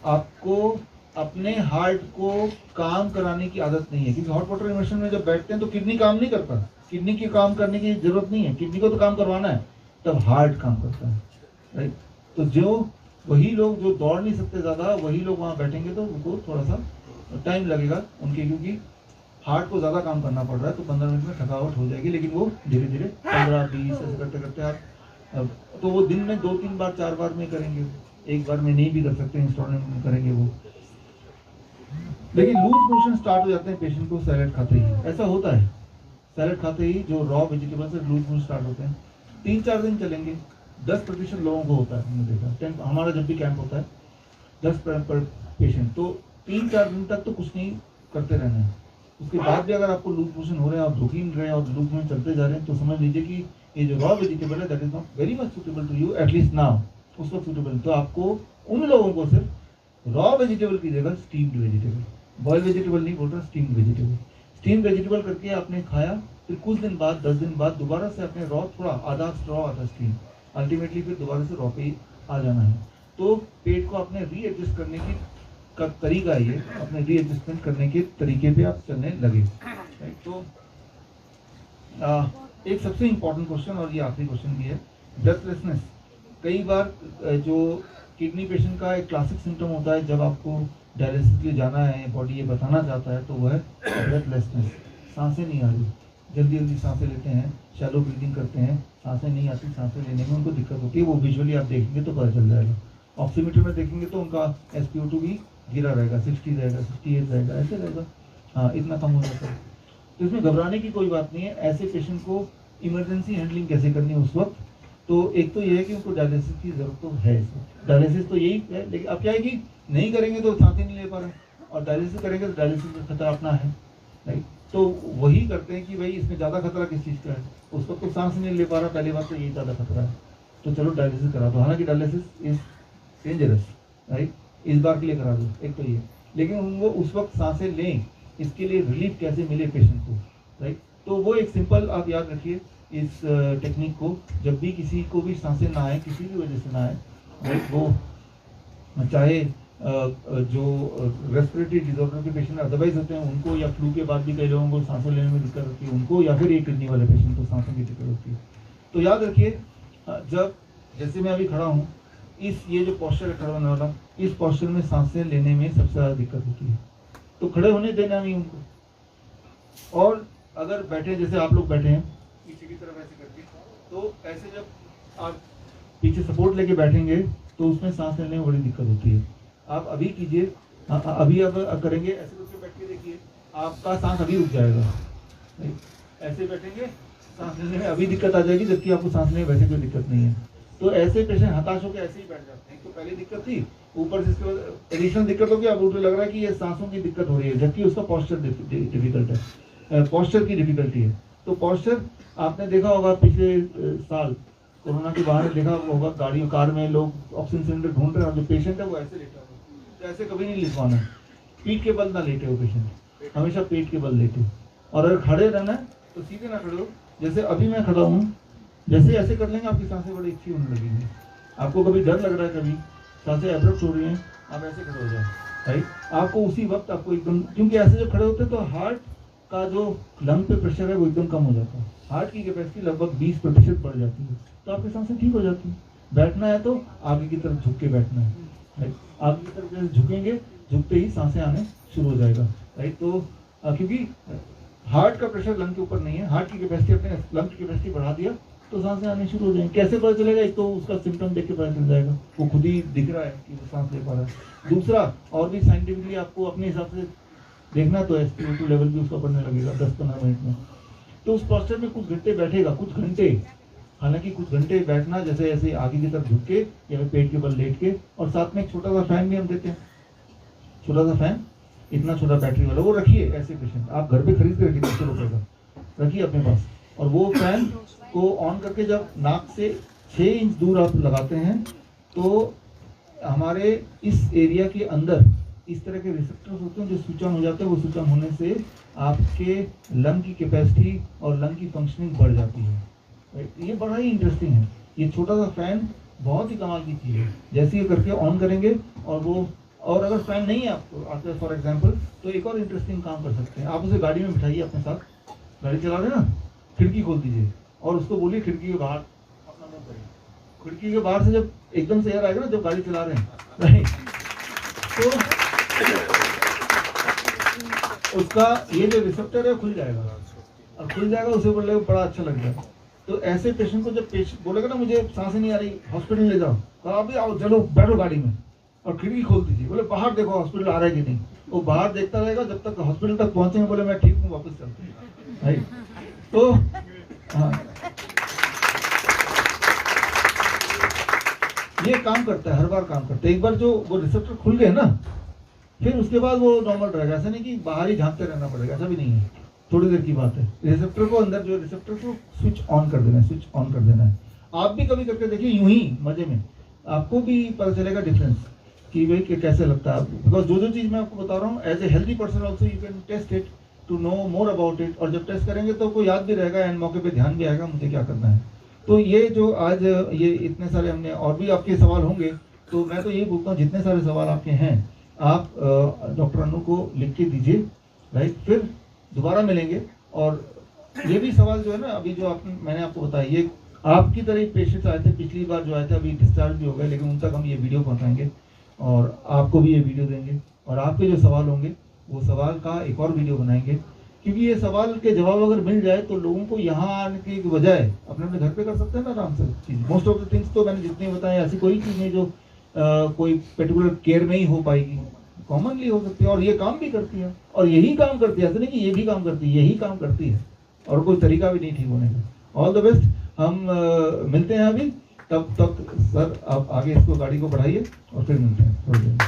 आपको अपने हार्ट को काम कराने की आदत नहीं है, क्योंकि हॉट वाटर इमर्शन में जब बैठते हैं तो किडनी काम नहीं करता, किडनी की काम करने की जरूरत नहीं है, किडनी को तो काम करवाना है, तब हार्ट काम करता है, राइट। तो जो वही लोग जो दौड़ नहीं सकते ज़्यादा, वही लोग वहाँ बैठेंगे तो उनको थोड़ा सा टाइम लगेगा उनके, क्योंकि हार्ट को ज़्यादा काम करना पड़ रहा है। तो 15 मिनट में थकावट हो जाएगी, लेकिन वो धीरे धीरे 15-20 ऐसे करते करते आप, तो वो दिन में 2-3 बार 4 बार में करेंगे, एक बार में नहीं भी कर सकते, इंस्टॉलमेंट में करेंगे वो। लेकिन लूज मोशन स्टार्ट हो जाते हैं पेशेंट को सैलेड खाते ही, ऐसा होता है, सैलेड खाते ही जो रॉ वेजिटेबल से लूज मोशन स्टार्ट होते हैं। 3-4 दिन चलेंगे, 10% लोगों को होता है, हमने देखा। हमारा जब भी कैंप होता है 10 पर पेशेंट, तो 3-4 दिन तक तो कुछ नहीं करते रहना है। उसके बाद भी अगर आपको लूज मोशन हो रहे हैं, आप रुक ही नहीं रहे हैं और लूज में चलते जा रहे हैं, तो समझ लीजिए कि ये जो रॉ वेजिटेबल है that is not very much suitable to you, at least now. उस वक्त सुटेबल, तो आपको उन लोगों को सिर्फ रॉ वेजिटेबल की जगह स्टीम्ड वेजिटेबल, बॉयल वेजिटेबल नहीं बोल रहा, स्टीम्ड वेजिटेबल, स्टीम वेजिटेबल करके आपने खाया, फिर कुछ दिन बाद 10 दिन बाद दोबारा से आपने रॉ, थोड़ा आधा रॉ आधा स्टीम, अल्टीमेटली फिर दोबारा से रॉ पे ही आ जाना है। तो पेट को अपने रीएडजस्ट करने की का तरीका ये, अपने रीएडजस्टमेंट करने के तरीके पे आप चलने लगे। तो एक सबसे इम्पोर्टेंट क्वेश्चन, और ये आखिरी क्वेश्चन भी है, ब्रेथलेसनेस। कई बार जो किडनी पेशेंट का एक क्लासिक सिम्टम होता है जब आपको डायलिसिस के लिए जाना है, बॉडी ये बताना चाहता है, तो वह है ब्रेथलेसनेस, सांसें नहीं आ रही, जल्दी जल्दी सांसें लेते हैं, शैलो ब्रीदिंग करते हैं, सांसें नहीं आती, सांसें लेने में उनको दिक्कत होती है। वो विजुअली आप देखेंगे तो पता चल जाएगा, ऑक्सीमीटर में देखेंगे तो उनका SpO2 भी गिरा रहेगा, 60 रहेगा, 68 रहेगा, ऐसे रहेगा, हाँ इतना कम हो जाता है। तो इसमें घबराने की कोई बात नहीं है। ऐसे पेशेंट को इमरजेंसी हैंडलिंग कैसे करनी है उस वक्त, तो एक तो ये है कि उनको डायलिसिस की जरूरत तो है, डायलिसिस तो यही है, लेकिन अब क्या है कि नहीं करेंगे तो सांसें नहीं ले पा रहे, और डायलिसिस करेंगे तो डायलिसिस का खतरा अपना है, राइट। तो वही करते हैं कि भाई इसमें ज़्यादा खतरा किस चीज़ का है, उस वक्त तो सांस नहीं ले पा रहा, पहली बात तो यही ज़्यादा खतरा है, तो चलो डायलिसिस करा दो। हालांकि डायलिसिस इज डेंजरस, राइट, इस बार के लिए करा दो, एक तो ये, लेकिन वो उस वक्त सांसें लें, इसके लिए रिलीफ कैसे मिले पेशेंट को, राइट। तो वो एक सिंपल आप याद रखिए इस टेक्निक को, जब भी किसी को भी सांसें ना आए, किसी भी वजह से ना आए, राइट, वो चाहे जो रेस्पिरेटरी डिसऑर्डर के पेशेंट अदरवाइज होते हैं उनको, या फ्लू के बाद भी कई लोगों को सांसें लेने में दिक्कत होती है उनको, या फिर एक किडनी वाले पेशेंट को सांसों की दिक्कत होती है। तो याद रखिए, जब जैसे मैं अभी खड़ा हूँ, ये जो पोस्चर है खड़ा होने वाला, इस पोस्चर में सांसें लेने में सबसे ज़्यादा दिक्कत होती है, तो खड़े होने देना नहीं उनको। और अगर बैठे, जैसे आप लोग बैठे हैं पीछे की तरफ ऐसे करके, तो ऐसे जब आप पीछे सपोर्ट लेके बैठेंगे तो उसमें सांस लेने में बड़ी दिक्कत होती है। आप अभी कीजिए, अभी अब करेंगे, ऐसे करके बैठ के देखिए, आपका सांस अभी रुक जाएगा, ऐसे बैठेंगे, सांस लेने में अभी दिक्कत आ जाएगी, जबकि आपको सांस लेने में वैसे कोई दिक्कत नहीं है। तो ऐसे पेशेंट हताश होकर ऐसे ही बैठ जाते हैं, तो पहले दिक्कत थी, ऊपर से इसके बाद एडिशनल दिक्कत होगी, अब उनको लग रहा है कि ये सांसों की दिक्कत हो रही है, जबकि उसका पोस्चर डिफिकल्ट है, पोस्चर की डिफिकल्टी है। तो पोस्चर आपने देखा होगा पिछले साल कोरोना के बाहर देखा होगा, गाड़ियों कार में लोग ऑक्सीजन सिलेंडर ढूंढ रहे हैं और जो पेशेंट है वो ऐसे लेटा हुआ, तो ऐसे कभी नहीं लिखवाना है, पीठ के बल ना लेटे हो पेशेंट, हमेशा पेट के बल लेटे। और अगर खड़े रहना है तो सीधे ना खड़े हो, जैसे अभी मैं खड़ा हूँ, जैसे ऐसे कर लेंगे आपकी सांसें बड़ी अच्छी होने लगेंगी। आपको कभी डर लग रहा है, कभी सांसें एब्रप्ट हो रही हैं, आप ऐसे खड़े हो जाए, राइट। आपको उसी वक्त आपको एकदम, क्योंकि ऐसे जब खड़े होते हैं तो हार्ट का जो लंग पे प्रेशर है वो एकदम कम हो जाता है, हार्ट की कैपेसिटी लगभग 20% बढ़ जाती है, तो आपकी सांसें ठीक हो जाती है। बैठना है तो आगे की तरफ झुक के बैठना है, राइट, आगे की तरफ जैसे झुकेंगे, झुकते ही सांसें आने शुरू हो जाएगा, राइट। तो क्योंकि हार्ट का प्रेशर लंग के ऊपर नहीं है, हार्ट की कैपेसिटी, अपने लंग की कैपेसिटी बढ़ा दिया तो सांसें आने शुरू हो जाएंगी। कैसे पता चलेगा, एक तो उसका सिम्टम देख के पता चल जाएगा, वो खुद ही दिख रहा है कि वो सांस ले पा रहा है। दूसरा, और भी साइंटिफिकली आपको अपने हिसाब से देखना, तो SpO2 लेवल भी उसका बढ़ने लगेगा 10-15 मिनट में। तो उस पोस्चर में कुछ घंटे बैठेगा, कुछ घंटे, हालांकि कुछ घंटे बैठना, जैसे ऐसे आगे की तरफ झुक के या पेट के बल लेट के, और साथ में एक छोटा सा फैन भी हम देते हैं, छोटा सा फैन, इतना छोटा बैटरी वाला, वो रखिए। ऐसे पेशेंट आप घर पे खरीद के रखिए, 200 रुपये का रखिए अपने पास, और वो फैन को ऑन करके जब नाक से 6 इंच दूर आप लगाते हैं, तो हमारे इस एरिया के अंदर इस तरह के रिसेप्टर्स होते हैं जो स्विच ऑन हो जाते हैं। वो स्विच ऑन होने से आपके लंग की कैपेसिटी और लंग की फंक्शनिंग बढ़ जाती है, राइट। ये बड़ा ही इंटरेस्टिंग है, ये छोटा सा फैन बहुत ही कमाल की चीज़ है। जैसे ये करके ऑन करेंगे, और अगर फैन नहीं है आपको फॉर एग्जांपल, तो एक और इंटरेस्टिंग काम कर सकते हैं, आप उसे गाड़ी में बिठाइए अपने साथ, गाड़ी चला रहे ना, खिड़की खोल दीजिए और उसको बोलिए खिड़की के बाहर अपना मुंह करिए, खिड़की के बाहर से जब एकदम से एयर आएगा ना, जब गाड़ी चला रहे हैं, राइट, तो उसका ये जो रिसेप्टर है खुल जाएगा, और खुल जाएगा, उसे बोलेगा बड़ा अच्छा लगेगा। तो ऐसे पेशेंट को जब पेशेंट बोलेगा ना मुझे सांसें नहीं आ रही, हॉस्पिटल ले जाओ, कहा अभी आओ, चलो बैठो गाड़ी में और खिड़की खोल दीजिए, बोले बाहर देखो हॉस्पिटल आ रहा है कि नहीं। वो बाहर देखता रहेगा जब तक हॉस्पिटल तक पहुंचेंगे, बोले मैं ठीक हूँ, वापस चलते हैं, राइट। तो हाँ, ये काम करता है, हर बार काम करता है। एक बार जो वो रिसेप्टर खुल गए ना, फिर उसके बाद वो नॉर्मल रहेगा। ऐसा नहीं कि बाहर ही झांकते रहना पड़ेगा, ऐसा भी नहीं है, थोड़ी देर की बात है। रिसेप्टर को अंदर जो रिसेप्टर को स्विच ऑन कर देना है, स्विच ऑन कर देना है। आप भी कभी करके देखिए यूं ही मजे में, आपको भी पता चलेगा डिफरेंस कि भाई कैसे लगता है आपको। बिकॉज जो चीज़ मैं आपको बता रहा हूँ as a healthy person also you can test it to know more about it. और जब टेस्ट करेंगे तो आपको याद भी रहेगा एंड मौके पे ध्यान भी आएगा मुझे क्या करना है। तो ये जो आज ये इतने सारे हमने, और भी आपके सवाल होंगे, तो मैं तो यही बोलता हूँ जितने सारे सवाल आपके हैं आप डॉक्टर अनु को लिख के दीजिए, राइट। फिर दोबारा मिलेंगे। और ये भी सवाल जो है ना अभी जो मैंने आपको बताया, ये आपकी तरह पेशेंट्स आए थे पिछली बार जो आए थे, अभी डिस्चार्ज भी हो गए, लेकिन उन तक हम ये वीडियो पहुंचाएंगे और आपको भी ये वीडियो देंगे। और आपके जो सवाल होंगे वो सवाल का एक और वीडियो बनाएंगे, क्योंकि ये सवाल के जवाब अगर मिल जाए तो लोगों को यहाँ आने की बजाय अपने अपने घर पे कर सकते हैं ना आराम से चीज़। मोस्ट ऑफ द थिंग्स तो मैंने जितनी बताए ऐसी कोई चीज़ नहीं जो कोई पर्टिकुलर केयर में ही हो पाएगी, कॉमनली हो सकती है और ये काम भी करती है। और यही काम करती है, ऐसा नहीं कि ये भी काम करती है, यही काम करती है और कोई तरीका भी नहीं ठीक होने का। All the best. हम मिलते हैं अभी, तब तक सर आप आगे इसको गाड़ी को बढ़ाइए और फिर मिलते हैं थोड़ी देर में।